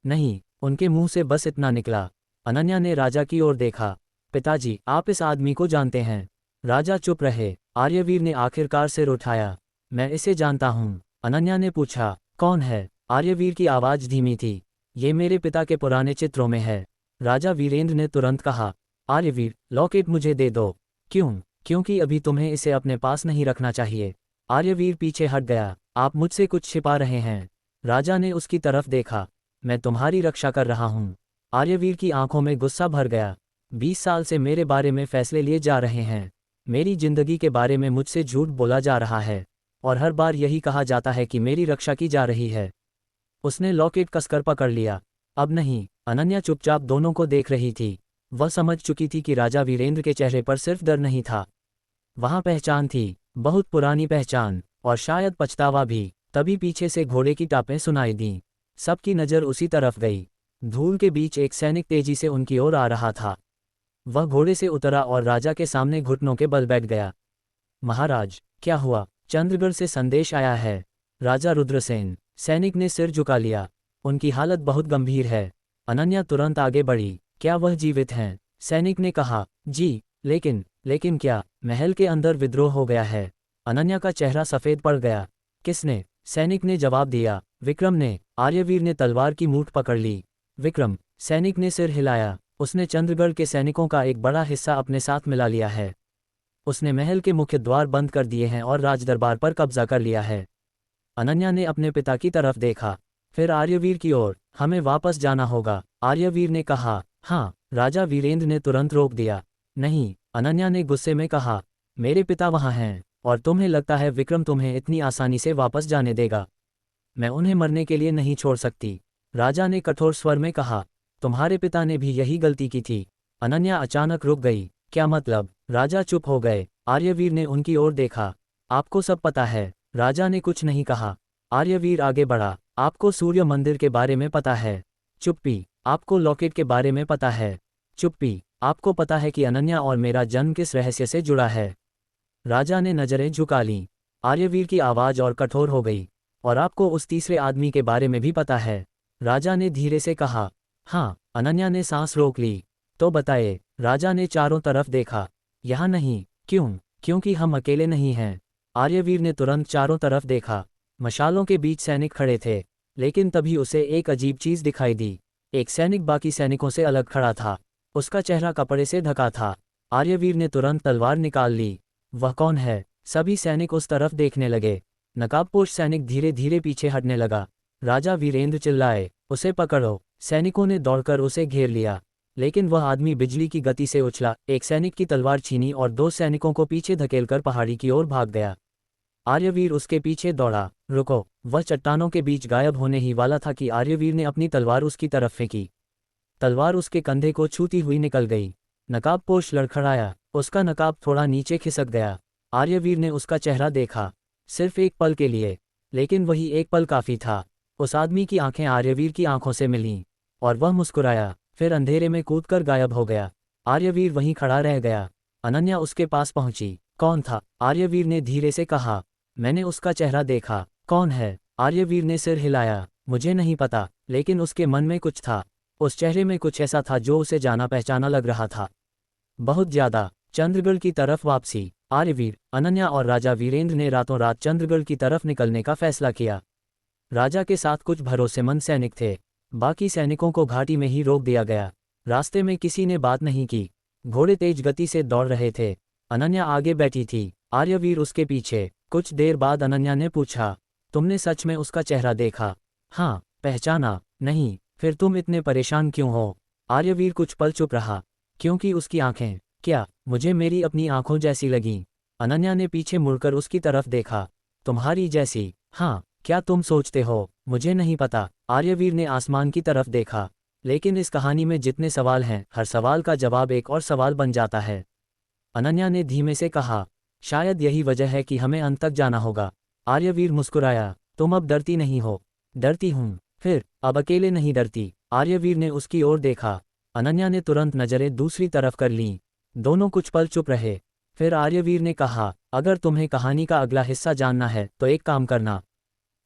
नहीं, उनके मुंह से बस इतना निकला। अनन्या ने राजा की ओर देखा। पिताजी, आप इस आदमी को जानते हैं? राजा चुप रहे। आर्यवीर ने आखिरकार सिर उठाया। मैं इसे जानता हूँ। अनन्या ने पूछा, कौन है? आर्यवीर की आवाज़ धीमी थी। ये मेरे पिता के पुराने चित्रों में है। राजा वीरेंद्र ने तुरंत कहा, आर्यवीर, लॉकेट मुझे दे दो। क्यों? क्योंकि अभी तुम्हें इसे अपने पास नहीं रखना चाहिए। आर्यवीर पीछे हट गया। आप मुझसे कुछ छिपा रहे हैं। राजा ने उसकी तरफ देखा। मैं तुम्हारी रक्षा कर रहा हूँ। आर्यवीर की आंखों में गुस्सा भर गया। 20 साल से मेरे बारे में फैसले लिए जा रहे हैं। मेरी जिंदगी के बारे में मुझसे झूठ बोला जा रहा है, और हर बार यही कहा जाता है कि मेरी रक्षा की जा रही है। उसने लॉकेट कसकर पकड़ लिया। अब नहीं। अनन्या चुपचाप दोनों को देख रही थी। वह समझ चुकी थी कि राजा वीरेंद्र के चेहरे पर सिर्फ डर नहीं था, वहां पहचान थी, बहुत पुरानी पहचान, और शायद पछतावा भी। तभी पीछे से घोड़े की टापें सुनाई दीं। सबकी नज़र उसी तरफ गई। धूल के बीच एक सैनिक तेजी से उनकी ओर आ रहा था। वह घोड़े से उतरा और राजा के सामने घुटनों के बल बैठ गया। महाराज, क्या हुआ? चंद्रगढ़ से संदेश आया है। राजा रुद्रसेन। सैनिक ने सिर झुका लिया। उनकी हालत बहुत गंभीर है। अनन्या तुरंत आगे बढ़ी। क्या वह जीवित हैं? सैनिक ने कहा, जी, लेकिन क्या? महल के अंदर विद्रोह हो गया है। अनन्या का चेहरा सफ़ेद पड़ गया। किसने? सैनिक ने जवाब दिया, विक्रम ने। आर्यवीर ने तलवार की मूठ पकड़ ली। विक्रम? सैनिक ने सिर हिलाया। उसने चंद्रगढ़ के सैनिकों का एक बड़ा हिस्सा अपने साथ मिला लिया है। उसने महल के मुख्य द्वार बंद कर दिए हैं और राजदरबार पर कब्जा कर लिया है। अनन्या ने अपने पिता की तरफ देखा, फिर आर्यवीर की ओर। हमें वापस जाना होगा, आर्यवीर ने कहा। हाँ। राजा वीरेंद्र ने तुरंत रोक दिया। नहीं, अनन्या ने गुस्से में कहा, मेरे पिता वहाँ हैं, और तुम्हें लगता है विक्रम तुम्हें इतनी आसानी से वापस जाने देगा? मैं उन्हें मरने के लिए नहीं छोड़ सकती, राजा ने कठोर स्वर में कहा। तुम्हारे पिता ने भी यही गलती की थी। अनन्या अचानक रुक गई। क्या मतलब? राजा चुप हो गए। आर्यवीर ने उनकी ओर देखा। आपको सब पता है। राजा ने कुछ नहीं कहा। आर्यवीर आगे बढ़ा। आपको सूर्य मंदिर के बारे में पता है? चुप्पी। आपको लॉकेट के बारे में पता है? चुप्पी। आपको पता है कि अनन्या और मेरा जन्म किस रहस्य से जुड़ा है? राजा ने नजरें झुका लीं। आर्यवीर की आवाज़ और कठोर हो गई। और आपको उस तीसरे आदमी के बारे में भी पता है? राजा ने धीरे से कहा। हाँ। अनन्या ने सांस रोक ली। तो बताए। राजा ने चारों तरफ देखा। यहाँ नहीं। क्यों? क्योंकि हम अकेले नहीं हैं। आर्यवीर ने तुरंत चारों तरफ देखा। मशालों के बीच सैनिक खड़े थे। लेकिन तभी उसे एक अजीब चीज़ दिखाई दी। एक सैनिक बाकी सैनिकों से अलग खड़ा था। उसका चेहरा कपड़े से ढका था। आर्यवीर ने तुरंत तलवार निकाल ली। वह कौन है? सभी सैनिक उस तरफ देखने लगे। नकाबपोश सैनिक धीरे धीरे पीछे हटने लगा। राजा वीरेंद्र चिल्लाए, उसे पकड़ो। सैनिकों ने दौड़कर उसे घेर लिया। लेकिन वह आदमी बिजली की गति से उछला, एक सैनिक की तलवार छीनी और दो सैनिकों को पीछे धकेलकर पहाड़ी की ओर भाग गया। आर्यवीर उसके पीछे दौड़ा। रुको! वह चट्टानों के बीच गायब होने ही वाला था कि आर्यवीर ने अपनी तलवार उसकी तरफ फेंकी। तलवार उसके कंधे को छूती हुई निकल गई। नकाबपोश लड़खड़ाया। उसका नकाब थोड़ा नीचे खिसक गया। आर्यवीर ने उसका चेहरा देखा। सिर्फ एक पल के लिए। लेकिन वही एक पल काफ़ी था। उस आदमी की आंखें आर्यवीर की आंखों से मिलीं। और वह मुस्कुराया, फिर अंधेरे में कूदकर गायब हो गया। आर्यवीर वहीं खड़ा रह गया। अनन्या उसके पास पहुंची। कौन था? आर्यवीर ने धीरे से कहा। मैंने उसका चेहरा देखा। कौन है? आर्यवीर ने सिर हिलाया। मुझे नहीं पता, लेकिन उसके मन में कुछ था। उस चेहरे में कुछ ऐसा था जो उसे जाना पहचाना लग रहा था। बहुत ज्यादा। चंद्रगढ़ की तरफ वापसी। आर्यवीर, अनन्या और राजा वीरेंद्र ने रातों रात चंद्रगढ़ की तरफ निकलने का फैसला किया। राजा के साथ कुछ भरोसेमंद सैनिक थे। बाकी सैनिकों को घाटी में ही रोक दिया गया। रास्ते में किसी ने बात नहीं की। घोड़े तेज गति से दौड़ रहे थे। अनन्या आगे बैठी थी, आर्यवीर उसके पीछे। कुछ देर बाद अनन्या ने पूछा, तुमने सच में उसका चेहरा देखा? हाँ। पहचाना? नहीं। फिर तुम इतने परेशान क्यों हो? आर्यवीर कुछ पल चुप रहा। क्योंकि उसकी आंखें, क्या मुझे मेरी अपनी आंखों जैसी लगीं? अनन्या ने पीछे मुड़कर उसकी तरफ देखा। तुम्हारी जैसी? हाँ। क्या तुम सोचते हो? मुझे नहीं पता। आर्यवीर ने आसमान की तरफ देखा। लेकिन इस कहानी में जितने सवाल हैं, हर सवाल का जवाब एक और सवाल बन जाता है। अनन्या ने धीमे से कहा, शायद यही वजह है कि हमें अंत तक जाना होगा। आर्यवीर मुस्कुराया। तुम अब डरती नहीं हो? डरती हूँ। फिर? अब अकेले नहीं डरती। आर्यवीर ने उसकी ओर देखा। अनन्या ने तुरंत नजरें दूसरी तरफ कर लीं। दोनों कुछ पल चुप रहे। फिर आर्यवीर ने कहा, अगर तुम्हें कहानी का अगला हिस्सा जानना है तो एक काम करना।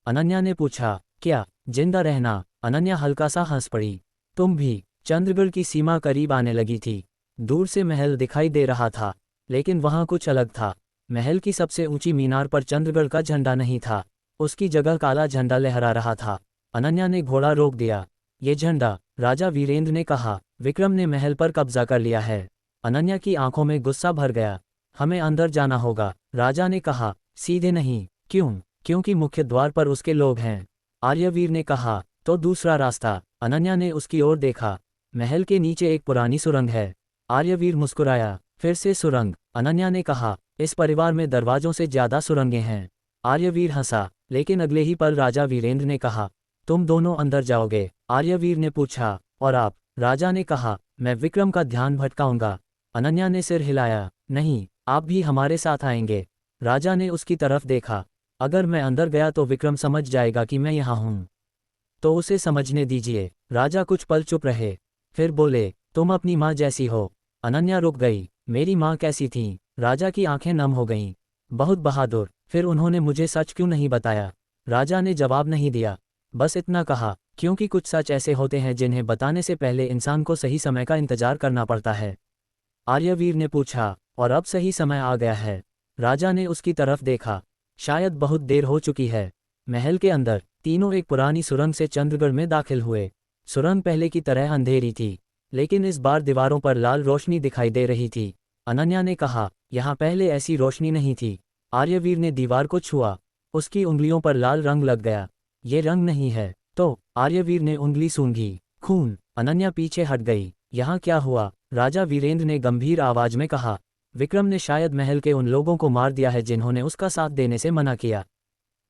अनन्या ने पूछा, क्या? जिंदा रहना। अनन्या हल्का सा हंस पड़ी। तुम भी? चंद्रगढ़ की सीमा करीब आने लगी थी। दूर से महल दिखाई दे रहा था। लेकिन वहां कुछ अलग था। महल की सबसे ऊंची मीनार पर चंद्रगढ़ का झंडा नहीं था। उसकी जगह काला झंडा लहरा रहा था। अनन्या ने घोड़ा रोक दिया। ये झंडा? राजा वीरेंद्र ने कहा। विक्रम ने महल पर कब्जा कर लिया है। अनन्या की आंखों में गुस्सा भर गया। हमें अंदर जाना होगा, राजा ने कहा। सीधे नहीं। क्यों? क्योंकि मुख्य द्वार पर उसके लोग हैं। आर्यवीर ने कहा। तो दूसरा रास्ता? अनन्या ने उसकी ओर देखा। महल के नीचे एक पुरानी सुरंग है। आर्यवीर मुस्कुराया। फिर से सुरंग? अनन्या ने कहा। इस परिवार में दरवाजों से ज्यादा सुरंगें हैं। आर्यवीर हंसा। लेकिन अगले ही पल राजा वीरेंद्र ने कहा, तुम दोनों अंदर जाओगे? आर्यवीर ने पूछा। और आप? राजा ने कहा, मैं विक्रम का ध्यान भटकाऊंगा। अनन्या ने सिर हिलाया। नहीं, आप भी हमारे साथ आएंगे। राजा ने उसकी तरफ देखा। अगर मैं अंदर गया तो विक्रम समझ जाएगा कि मैं यहाँ हूँ। तो उसे समझने दीजिए। राजा कुछ पल चुप रहे। फिर बोले, तुम अपनी माँ जैसी हो। अनन्या रुक गई। मेरी माँ कैसी थी? राजा की आंखें नम हो गईं। बहुत बहादुर। फिर उन्होंने मुझे सच क्यों नहीं बताया? राजा ने जवाब नहीं दिया। बस इतना कहा, क्योंकि कुछ सच ऐसे होते हैं जिन्हें बताने से पहले इंसान को सही समय का इंतजार करना पड़ता है। आर्यवीर ने पूछा, और अब सही समय आ गया है? राजा ने उसकी तरफ देखा। शायद बहुत देर हो चुकी है। महल के अंदर तीनों एक पुरानी सुरंग से चंद्रगढ़ में दाखिल हुए। सुरंग पहले की तरह अंधेरी थी, लेकिन इस बार दीवारों पर लाल रोशनी दिखाई दे रही थी। अनन्या ने कहा, यहाँ पहले ऐसी रोशनी नहीं थी। आर्यवीर ने दीवार को छुआ। उसकी उंगलियों पर लाल रंग लग गया। ये रंग नहीं है। तो? आर्यवीर ने उंगली सूंघी। खून। अनन्या पीछे हट गई। यहाँ क्या हुआ? राजा वीरेंद्र ने गंभीर आवाज में कहा। विक्रम ने शायद महल के उन लोगों को मार दिया है जिन्होंने उसका साथ देने से मना किया।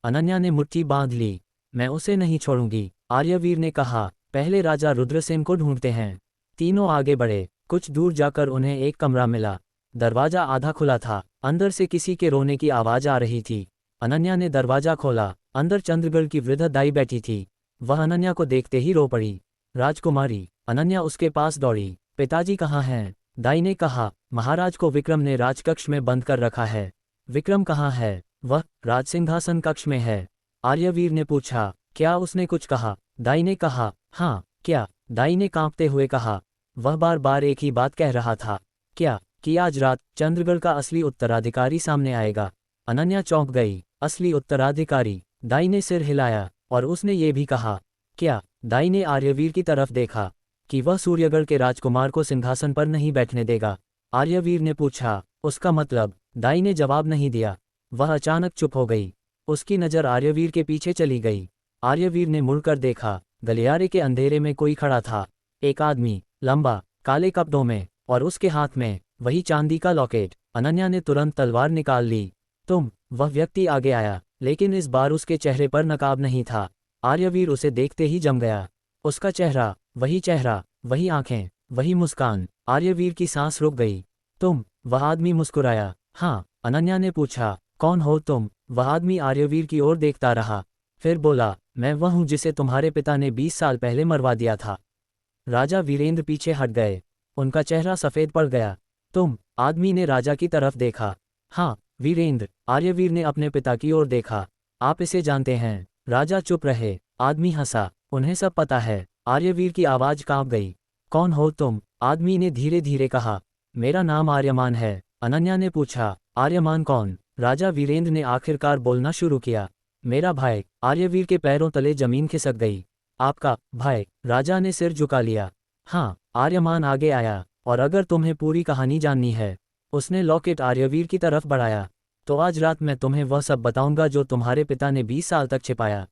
अनन्या ने मुट्ठी बांध ली। मैं उसे नहीं छोड़ूंगी, आर्यवीर ने कहा। पहले राजा रुद्रसेन को ढूंढते हैं। तीनों आगे बढ़े। कुछ दूर जाकर उन्हें एक कमरा मिला। दरवाजा आधा खुला था। अंदर से किसी के रोने की आवाज आ रही थी। अनन्या ने दरवाजा खोला। अंदर चंद्रगढ़ की वृद्ध दाई बैठी थी। वह अनन्या को देखते ही रो पड़ी। राजकुमारी! अनन्या उसके पास दौड़ी। पिताजी कहाँ हैं? दाई ने कहा। महाराज को विक्रम ने राजकक्ष में बंद कर रखा है। विक्रम कहाँ है? वह राजसिंहासन कक्ष में है। आर्यवीर ने पूछा। क्या उसने कुछ कहा? दाई ने कहा। हाँ। क्या? दाई ने कांपते हुए कहा। वह बार बार एक ही बात कह रहा था। क्या? कि आज रात चंद्रगढ़ का असली उत्तराधिकारी सामने आएगा। अनन्या चौंक गई। असली उत्तराधिकारी? दाई ने सिर हिलाया। और उसने ये भी कहा। क्या? दाई ने आर्यवीर की तरफ देखा। कि वह सूर्यगढ़ के राजकुमार को सिंहासन पर नहीं बैठने देगा। आर्यवीर ने पूछा। उसका मतलब? दाई ने जवाब नहीं दिया। वह अचानक चुप हो गई। उसकी नज़र आर्यवीर के पीछे चली गई। आर्यवीर ने मुड़कर देखा। गलियारे के अंधेरे में कोई खड़ा था। एक आदमी, लंबा, काले कपड़ों में, और उसके हाथ में वही चांदी का लॉकेट। अनन्या ने तुरंत तलवार निकाल ली। तुम? वह व्यक्ति आगे आया, लेकिन इस बार उसके चेहरे पर नकाब नहीं था। आर्यवीर उसे देखते ही जम गया। उसका चेहरा, वही आंखें, वही मुस्कान। आर्यवीर की सांस रुक गई। तुम? वह आदमी मुस्कुराया। हाँ। अनन्या ने पूछा। कौन हो तुम? वह आदमी आर्यवीर की ओर देखता रहा। फिर बोला। मैं वह हूँ जिसे तुम्हारे पिता ने 20 साल पहले मरवा दिया था। राजा वीरेंद्र पीछे हट गए। उनका चेहरा सफ़ेद पड़ गया। तुम? आदमी ने राजा की तरफ देखा। हाँ, वीरेंद्र। आर्यवीर ने अपने पिता की ओर देखा। आप इसे जानते हैं? राजा चुप रहे। आदमी हंसा। उन्हें सब पता है। आर्यवीर की आवाज़ कांप गई। कौन हो तुम? आदमी ने धीरे धीरे कहा। मेरा नाम आर्यमान है। अनन्या ने पूछा। आर्यमान कौन? राजा वीरेंद्र ने आखिरकार बोलना शुरू किया। मेरा भाई। आर्यवीर के पैरों तले जमीन खिसक गई। आपका भाई? राजा ने सिर झुका लिया। हाँ। आर्यमान आगे आया। और अगर तुम्हें पूरी कहानी जाननी है। उसने लॉकेट आर्यवीर की तरफ बढ़ाया। तो आज रात मैं तुम्हें वह सब बताऊंगा जो तुम्हारे पिता ने 20 साल तक छिपाया।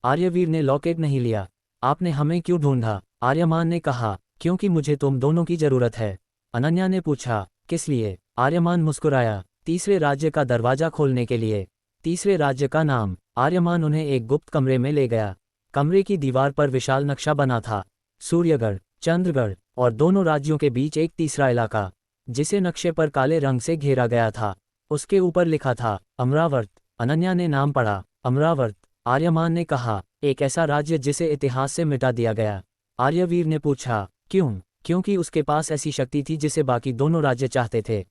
आर्यवीर ने लॉकेट नहीं लिया। आपने हमें क्यों ढूंढा? आर्यमान ने कहा। क्योंकि मुझे तुम दोनों की जरूरत है। अनन्या ने पूछा। किस लिए? आर्यमान मुस्कुराया। तीसरे राज्य का दरवाजा खोलने के लिए। तीसरे राज्य का नाम? आर्यमान उन्हें एक गुप्त कमरे में ले गया। कमरे की दीवार पर विशाल नक्शा बना था। सूर्यगढ़, चंद्रगढ़ और दोनों राज्यों के बीच एक तीसरा इलाका, जिसे नक्शे पर काले रंग से घेरा गया था। उसके ऊपर लिखा था अमरावर्त। अनन्या ने नाम पढ़ा। अमरावर्त। आर्यमान ने कहा। एक ऐसा राज्य जिसे इतिहास से मिटा दिया गया। आर्यवीर ने पूछा। क्यों? क्योंकि उसके पास ऐसी शक्ति थी जिसे बाकी दोनों राज्य चाहते थे।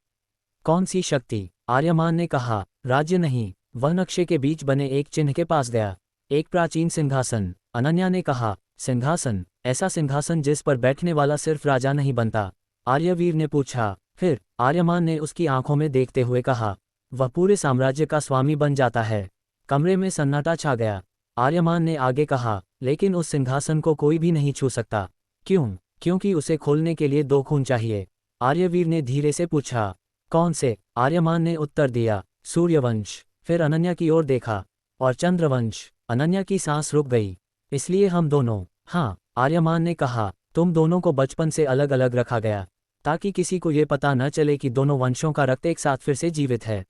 कौन सी शक्ति? आर्यमान ने कहा। राज्य नहीं। वह नक्शे के बीच बने एक चिन्ह के पास गया। एक प्राचीन सिंहासन। अनन्या ने कहा। सिंहासन? ऐसा सिंहासन जिस पर बैठने वाला सिर्फ राजा नहीं बनता? आर्यवीर ने पूछा। फिर? आर्यमान ने उसकी आंखों में देखते हुए कहा। वह पूरे साम्राज्य का स्वामी बन जाता है। कमरे में सन्नाटा छा गया। आर्यमान ने आगे कहा। लेकिन उस सिंहासन को कोई भी नहीं छू सकता। क्यों? क्योंकि उसे खोलने के लिए 2 खून चाहिए। आर्यवीर ने धीरे से पूछा। कौन से? आर्यमान ने उत्तर दिया। सूर्यवंश। फिर अनन्या की ओर देखा। और चंद्रवंश। अनन्या की सांस रुक गई। इसलिए हम दोनों? हाँ। आर्यमान ने कहा। तुम दोनों को बचपन से अलग अलग रखा गया, ताकि किसी को ये पता न चले कि दोनों वंशों का रक्त एक साथ फिर से जीवित है।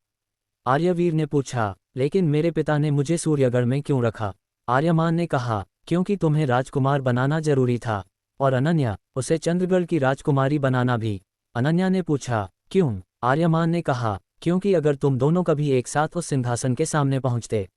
आर्यवीर ने पूछा। लेकिन मेरे पिता ने मुझे सूर्यगढ़ में क्यों रखा? आर्यमान ने कहा। क्योंकि तुम्हें राजकुमार बनाना जरूरी था। और अनन्या, उसे चंद्रगढ़ की राजकुमारी बनाना भी। अनन्या ने पूछा। क्यों? आर्यमान ने कहा। क्योंकि अगर तुम दोनों कभी एक साथ उस सिंहासन के सामने पहुंचते।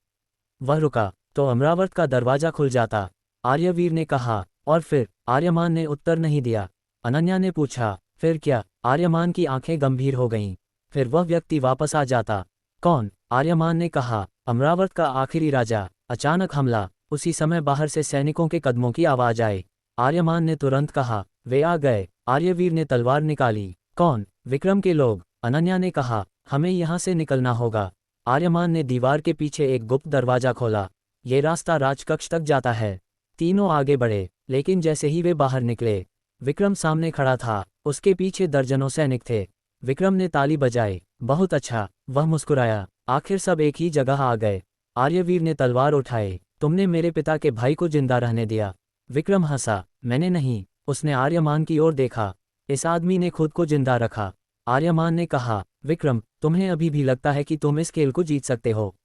वह रुका। तो अमरावत का दरवाजा खुल जाता। आर्यवीर ने कहा। और फिर? आर्यमान ने उत्तर नहीं दिया। अनन्या ने पूछा। फिर क्या? आर्यमान की आंखें गंभीर हो गईं। फिर वह व्यक्ति वापस आ जाता। कौन? आर्यमान ने कहा। अमरावत का आखिरी राजा। अचानक हमला। उसी समय बाहर से सैनिकों के कदमों की आवाज आई। आर्यमान ने तुरंत कहा। वे आ गए। आर्यवीर ने तलवार निकाली। कौन? विक्रम के लोग। अनन्या ने कहा। हमें यहाँ से निकलना होगा। आर्यमान ने दीवार के पीछे एक गुप्त दरवाजा खोला। ये रास्ता राजकक्ष तक जाता है। तीनों आगे बढ़े, लेकिन जैसे ही वे बाहर निकले, विक्रम सामने खड़ा था। उसके पीछे दर्जनों सैनिक थे। विक्रम ने ताली बजाई। बहुत अच्छा, वह मुस्कुराया। आखिर सब एक ही जगह आ गए। आर्यवीर ने तलवार उठाई। तुमने मेरे पिता के भाई को जिंदा रहने दिया। विक्रम हंसा। मैंने नहीं, उसने आर्यमान की ओर देखा। इस आदमी ने खुद को जिंदा रखा। आर्यमान ने कहा, विक्रम, तुम्हें अभी भी लगता है कि तुम इस खेल को जीत सकते हो?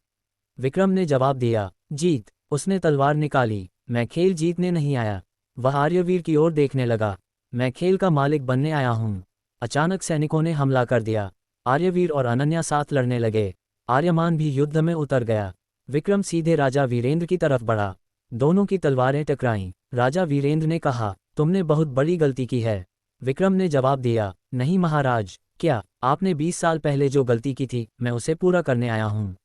विक्रम ने जवाब दिया, जीत? उसने तलवार निकाली। मैं खेल जीतने नहीं आया। वह आर्यवीर की ओर देखने लगा। मैं खेल का मालिक बनने आया हूँ। अचानक सैनिकों ने हमला कर दिया। आर्यवीर और अनन्या साथ लड़ने लगे। आर्यमान भी युद्ध में उतर गया। विक्रम सीधे राजा वीरेंद्र की तरफ बढ़ा। दोनों की तलवारें टकराईं। राजा वीरेंद्र ने कहा, तुमने बहुत बड़ी गलती की है। विक्रम ने जवाब दिया, नहीं महाराज। क्या? आपने 20 साल पहले जो गलती की थी, मैं उसे पूरा करने आया हूँ।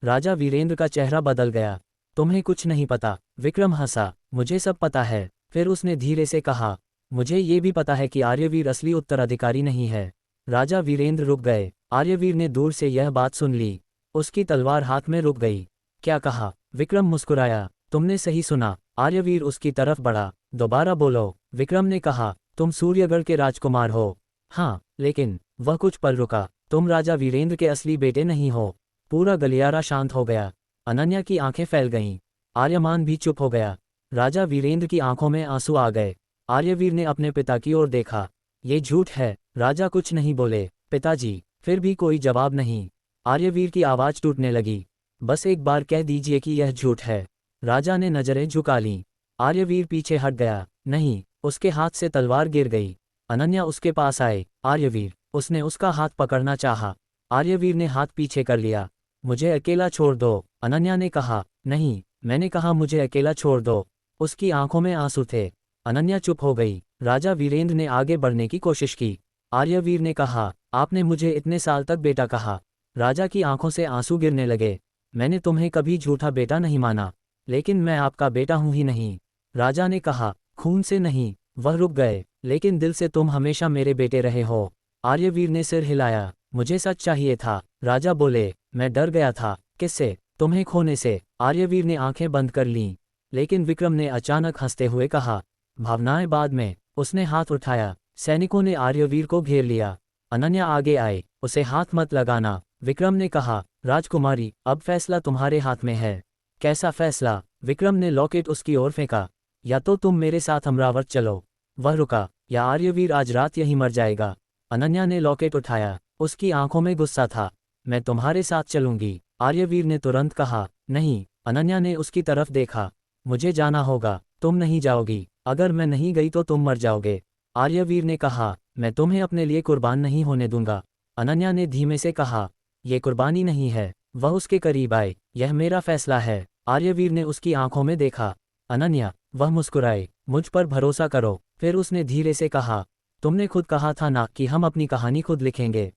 राजा वीरेंद्र का चेहरा बदल गया। तुम्हें कुछ नहीं पता। विक्रम हंसा, मुझे सब पता है। फिर उसने धीरे से कहा, मुझे ये भी पता है कि आर्यवीर असली उत्तराधिकारी नहीं है। राजा वीरेंद्र रुक गए। आर्यवीर ने दूर से यह बात सुन ली। उसकी तलवार हाथ में रुक गई। क्या कहा? विक्रम मुस्कुराया, तुमने सही सुना। आर्यवीर उसकी तरफ बढ़ा। दोबारा बोलो। विक्रम ने कहा, तुम सूर्यगढ़ के राजकुमार हो? हाँ, लेकिन। वह कुछ पल रुका। तुम राजा वीरेंद्र के असली बेटे नहीं हो। पूरा गलियारा शांत हो गया। अनन्या की आंखें फैल गईं। आर्यमान भी चुप हो गया। राजा वीरेंद्र की आंखों में आंसू आ गए। आर्यवीर ने अपने पिता की ओर देखा। ये झूठ है। राजा कुछ नहीं बोले। पिताजी। फिर भी कोई जवाब नहीं। आर्यवीर की आवाज टूटने लगी। बस एक बार कह दीजिए कि यह झूठ है। राजा ने नजरें झुका लीं। आर्यवीर पीछे हट गया। नहीं। उसके हाथ से तलवार गिर गई। अनन्या उसके पास आए। आर्यवीर। उसने उसका हाथ पकड़ना चाहा। आर्यवीर ने हाथ पीछे कर लिया। मुझे अकेला छोड़ दो। अनन्या ने कहा। नहीं, मैंने कहा मुझे अकेला छोड़ दो। उसकी आंखों में आंसू थे। अनन्या चुप हो गई। राजा वीरेंद्र ने आगे बढ़ने की कोशिश की। आर्यवीर ने कहा, आपने मुझे इतने साल तक बेटा कहा। राजा की आंखों से आंसू गिरने लगे। मैंने तुम्हें कभी झूठा बेटा नहीं माना, लेकिन मैं आपका बेटा हूं ही नहीं। राजा ने कहा, खून से नहीं। वह रुक गए। लेकिन दिल से तुम हमेशा मेरे बेटे रहे हो। आर्यवीर ने सिर हिलाया। मुझे सच चाहिए था। राजा बोले, मैं डर गया था। किससे? तुम्हें खोने से। आर्यवीर ने आंखें बंद कर लीं। लेकिन विक्रम ने अचानक हंसते हुए कहा, भावनाएं बाद में। उसने हाथ उठाया। सैनिकों ने आर्यवीर को घेर लिया। अनन्या आगे आए। उसे हाथ मत लगाना। विक्रम ने कहा, राजकुमारी, अब फैसला तुम्हारे हाथ में है। कैसा फैसला? विक्रम ने लॉकेट उसकी ओर फेंका। या तो तुम मेरे साथ अमरावत चलो। वह रुका। या आर्यवीर आज रात यहीं मर जाएगा। अनन्या ने लॉकेट उठाया। उसकी आंखों में गुस्सा था। मैं तुम्हारे साथ चलूंगी। आर्यवीर ने तुरंत कहा, नहीं। अनन्या ने उसकी तरफ देखा। मुझे जाना होगा। तुम नहीं जाओगी। अगर मैं नहीं गई तो तुम मर जाओगे। आर्यवीर ने कहा, मैं तुम्हें अपने लिए कुर्बान नहीं होने दूंगा। अनन्या ने धीमे से कहा, यह कुर्बानी नहीं है। वह उसके करीब आए। यह मेरा फैसला है। आर्यवीर ने उसकी आंखों में देखा। अनन्या। वह मुस्कुराए। मुझ पर भरोसा करो। फिर उसने धीरे से कहा, तुमने खुद कहा था ना कि हम अपनी कहानी खुद लिखेंगे।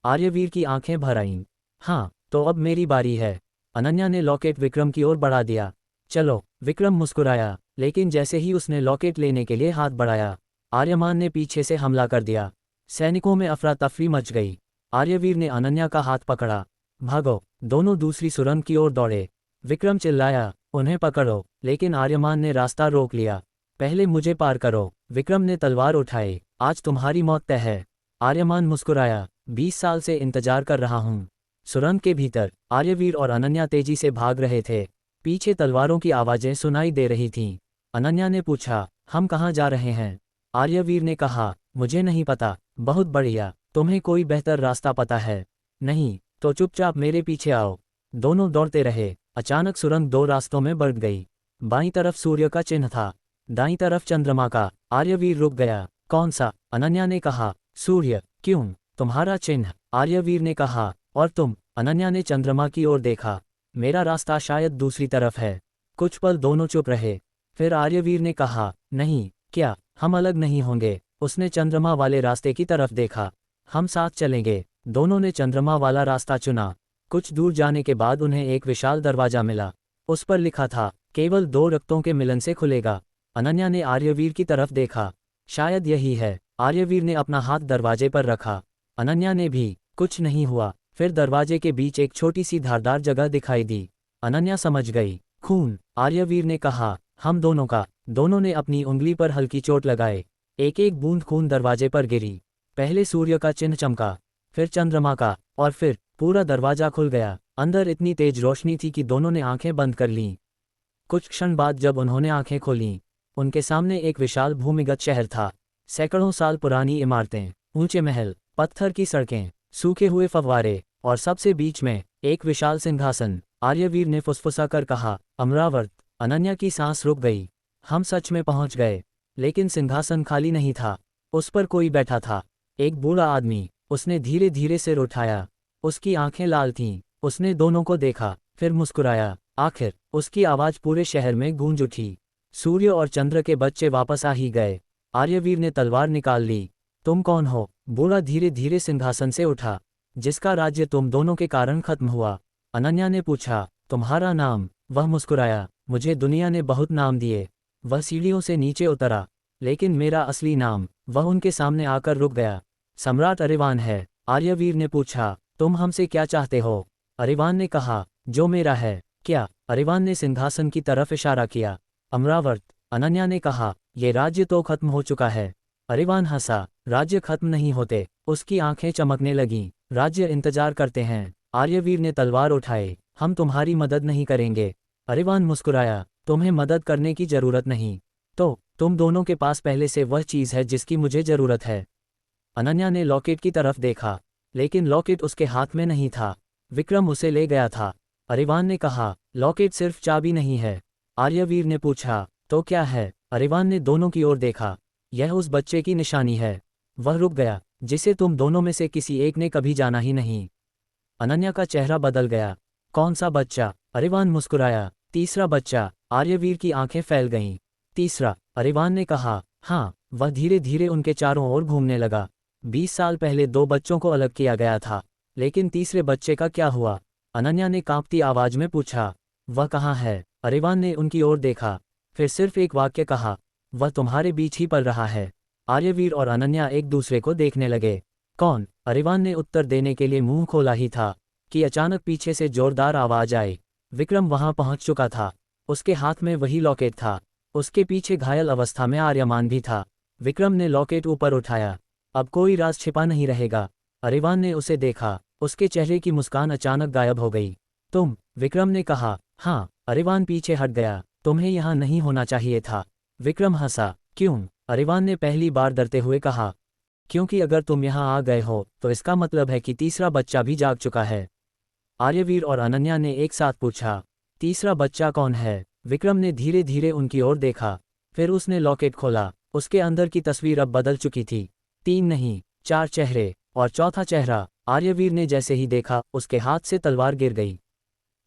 आर्यवीर की आंखें भर आईं। हाँ, तो अब मेरी बारी है। अनन्या ने लॉकेट विक्रम की ओर बढ़ा दिया। चलो। विक्रम मुस्कुराया। लेकिन जैसे ही उसने लॉकेट लेने के लिए हाथ बढ़ाया, आर्यमान ने पीछे से हमला कर दिया। सैनिकों में अफरा तफरी मच गई। आर्यवीर ने अनन्या का हाथ पकड़ा। भागो। दोनों दूसरी सुरंग की ओर दौड़े। विक्रम चिल्लाया, उन्हें पकड़ो। लेकिन आर्यमान ने रास्ता रोक लिया। पहले मुझे पार करो। विक्रम ने तलवार उठाई। आज तुम्हारी मौत तय है। आर्यमान मुस्कुराया। 20 साल से इंतजार कर रहा हूँ। सुरंग के भीतर आर्यवीर और अनन्या तेजी से भाग रहे थे। पीछे तलवारों की आवाजें सुनाई दे रही थीं। अनन्या ने पूछा, हम कहाँ जा रहे हैं? आर्यवीर ने कहा, मुझे नहीं पता। बहुत बढ़िया। तुम्हें कोई बेहतर रास्ता पता है? नहीं, तो चुपचाप मेरे पीछे आओ। दोनों दौड़ते रहे। अचानक सुरंग दो रास्तों में बढ़ गई। बाईं तरफ सूर्य का चिन्ह था, दाईं तरफ चंद्रमा का। आर्यवीर रुक गया। कौन सा? अनन्या ने कहा, सूर्य। क्यों? तुम्हारा चिन्ह। आर्यवीर ने कहा, और तुम? अनन्या ने चंद्रमा की ओर देखा। मेरा रास्ता शायद दूसरी तरफ है। कुछ पल दोनों चुप रहे। फिर आर्यवीर ने कहा, नहीं। क्या? हम अलग नहीं होंगे। उसने चंद्रमा वाले रास्ते की तरफ देखा। हम साथ चलेंगे। दोनों ने चंद्रमा वाला रास्ता चुना। कुछ दूर जाने के बाद उन्हें एक विशाल दरवाजा मिला। उस पर लिखा था, केवल दो रक्तों के मिलन से खुलेगा। अनन्या ने आर्यवीर की तरफ देखा। शायद यही है। आर्यवीर ने अपना हाथ दरवाजे पर रखा। अनन्या ने भी। कुछ नहीं हुआ। फिर दरवाजे के बीच एक छोटी सी धारदार जगह दिखाई दी। अनन्या समझ गई। खून। आर्यवीर ने कहा, हम दोनों का। दोनों ने अपनी उंगली पर हल्की चोट लगाए। एक एक बूंद खून दरवाजे पर गिरी। पहले सूर्य का चिन्ह चमका, फिर चंद्रमा का, और फिर पूरा दरवाजा खुल गया। अंदर इतनी तेज रोशनी थी कि दोनों ने आंखें बंद कर लीं। कुछ क्षण बाद जब उन्होंने आंखें खोलीं, उनके सामने एक विशाल भूमिगत शहर था। सैकड़ों साल पुरानी इमारतें, ऊंचे महल, पत्थर की सड़कें, सूखे हुए फव्वारे, और सबसे बीच में एक विशाल सिंहासन। आर्यवीर ने फुसफुसाकर कहा, अमरावत। अनन्या की सांस रुक गई। हम सच में पहुंच गए। लेकिन सिंहासन खाली नहीं था। उस पर कोई बैठा था, एक बूढ़ा आदमी। उसने धीरे धीरे सिर उठाया। उसकी आंखें लाल थीं। उसने दोनों को देखा, फिर मुस्कुराया। आखिर उसकी आवाज़ पूरे शहर में गूंज उठी। सूर्य और चंद्र के बच्चे वापस आ ही गए। आर्यवीर ने तलवार निकाल ली। तुम कौन हो? बूढ़ा धीरे धीरे सिंहासन से उठा। जिसका राज्य तुम दोनों के कारण खत्म हुआ। अनन्या ने पूछा, तुम्हारा नाम? वह मुस्कुराया, मुझे दुनिया ने बहुत नाम दिए। वह सीढ़ियों से नीचे उतरा, लेकिन मेरा असली नाम। वह उनके सामने आकर रुक गया। सम्राट अरिवान है। आर्यवीर ने पूछा, तुम हमसे क्या चाहते हो? अरिवान ने कहा, जो मेरा है। क्या? अरिवान ने सिंहासन की तरफ इशारा किया। अमरावत। अनन्या ने कहा, ये राज्य तो खत्म हो चुका है। अरिवान हंसा, राज्य खत्म नहीं होते। उसकी आंखें चमकने लगीं। राज्य इंतजार करते हैं। आर्यवीर ने तलवार उठाई, हम तुम्हारी मदद नहीं करेंगे। अरिवान मुस्कुराया, तुम्हें मदद करने की जरूरत नहीं। तो तुम दोनों के पास पहले से वह चीज़ है जिसकी मुझे जरूरत है। अनन्या ने लॉकेट की तरफ देखा, लेकिन लॉकेट उसके हाथ में नहीं था। विक्रम उसे ले गया था। अरिवान ने कहा, लॉकेट सिर्फ चाबी नहीं है। आर्यवीर ने पूछा, तो क्या है? अरिवान ने दोनों की ओर देखा। यह उस बच्चे की निशानी है। वह रुक गया, जिसे तुम दोनों में से किसी एक ने कभी जाना ही नहीं। अनन्या का चेहरा बदल गया। कौन सा बच्चा? अरिवान मुस्कुराया, तीसरा बच्चा। आर्यवीर की आंखें फैल गईं। तीसरा? अरिवान ने कहा, हाँ। वह धीरे धीरे उनके चारों ओर घूमने लगा। 20 साल पहले 2 बच्चों को अलग किया गया था, लेकिन तीसरे बच्चे का क्या हुआ? अनन्या ने कांपती आवाज में पूछा। वह कहाँ है? अरिवान ने उनकी ओर देखा, फिर सिर्फ एक वाक्य कहा, वह तुम्हारे बीच ही पल रहा है। आर्यवीर और अनन्या एक दूसरे को देखने लगे। कौन? अरिवान ने उत्तर देने के लिए मुंह खोला ही था कि अचानक पीछे से जोरदार आवाज आई। विक्रम वहां पहुंच चुका था। उसके हाथ में वही लॉकेट था। उसके पीछे घायल अवस्था में आर्यमान भी था। विक्रम ने लॉकेट ऊपर उठाया। अब कोई राज छिपा नहीं रहेगा। अरिवान ने उसे देखा। उसके चेहरे की मुस्कान अचानक गायब हो गई। तुम? विक्रम ने कहा। हाँ। अरिवान पीछे हट गया। तुम्हें यहाँ नहीं होना चाहिए था। विक्रम हंसा। क्यों? अरिवान ने पहली बार डरते हुए कहा। क्योंकि अगर तुम यहाँ आ गए हो तो इसका मतलब है कि तीसरा बच्चा भी जाग चुका है। आर्यवीर और अनन्या ने एक साथ पूछा, तीसरा बच्चा कौन है? विक्रम ने धीरे धीरे उनकी ओर देखा। फिर उसने लॉकेट खोला। उसके अंदर की तस्वीर अब बदल चुकी थी। 3 नहीं, 4 चेहरे, और चौथा चेहरा। आर्यवीर ने जैसे ही देखा, उसके हाथ से तलवार गिर गई।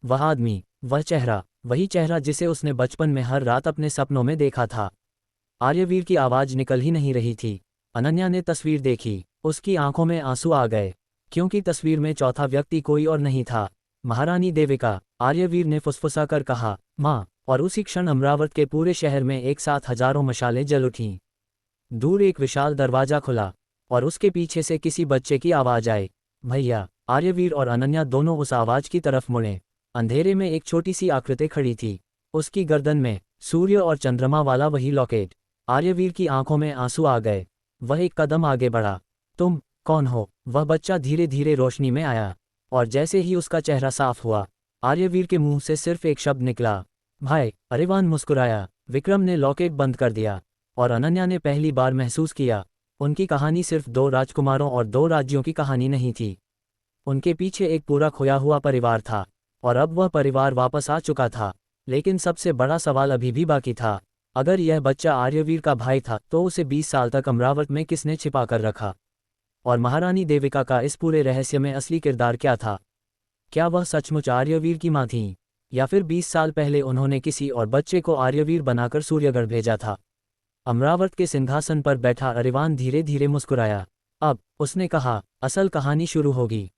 वह आदमी, वह चेहरा, वही चेहरा जिसे उसने बचपन में हर रात अपने सपनों में देखा था। आर्यवीर की आवाज निकल ही नहीं रही थी। अनन्या ने तस्वीर देखी। उसकी आंखों में आंसू आ गए, क्योंकि तस्वीर में चौथा व्यक्ति कोई और नहीं था, महारानी देविका। आर्यवीर ने फुसफुसाकर कहा, माँ। और उसी क्षण अमरावत के पूरे शहर में एक साथ हजारों मशालें जल उठीं। दूर एक विशाल दरवाजा खुला, और उसके पीछे से किसी बच्चे की आवाज आई, भैया। आर्यवीर और अनन्या दोनों उस आवाज की तरफ मुड़े। अंधेरे में एक छोटी सी आकृति खड़ी थी। उसकी गर्दन में सूर्य और चंद्रमा वाला वही लॉकेट। आर्यवीर की आंखों में आंसू आ गए। वह एक कदम आगे बढ़ा। तुम कौन हो? वह बच्चा धीरे धीरे रोशनी में आया, और जैसे ही उसका चेहरा साफ हुआ, आर्यवीर के मुंह से सिर्फ एक शब्द निकला, भाई। अरिवान मुस्कुराया। विक्रम ने लॉकेट बंद कर दिया, और अनन्या ने पहली बार महसूस किया, उनकी कहानी सिर्फ 2 राजकुमारों और 2 राज्यों की कहानी नहीं थी। उनके पीछे एक पूरा खोया हुआ परिवार था, और अब वह परिवार वापस आ चुका था। लेकिन सबसे बड़ा सवाल अभी भी बाकी था। अगर यह बच्चा आर्यवीर का भाई था, तो उसे 20 साल तक अमरावत में किसने छिपा कर रखा? और महारानी देविका का इस पूरे रहस्य में असली किरदार क्या था? क्या वह सचमुच आर्यवीर की माँ थीं, या फिर 20 साल पहले उन्होंने किसी और बच्चे को आर्यवीर बनाकर सूर्यगढ़ भेजा था? अमरावत के सिंहासन पर बैठा अरिवान धीरे धीरे मुस्कुराया। अब उसने कहा, असल कहानी शुरू होगी।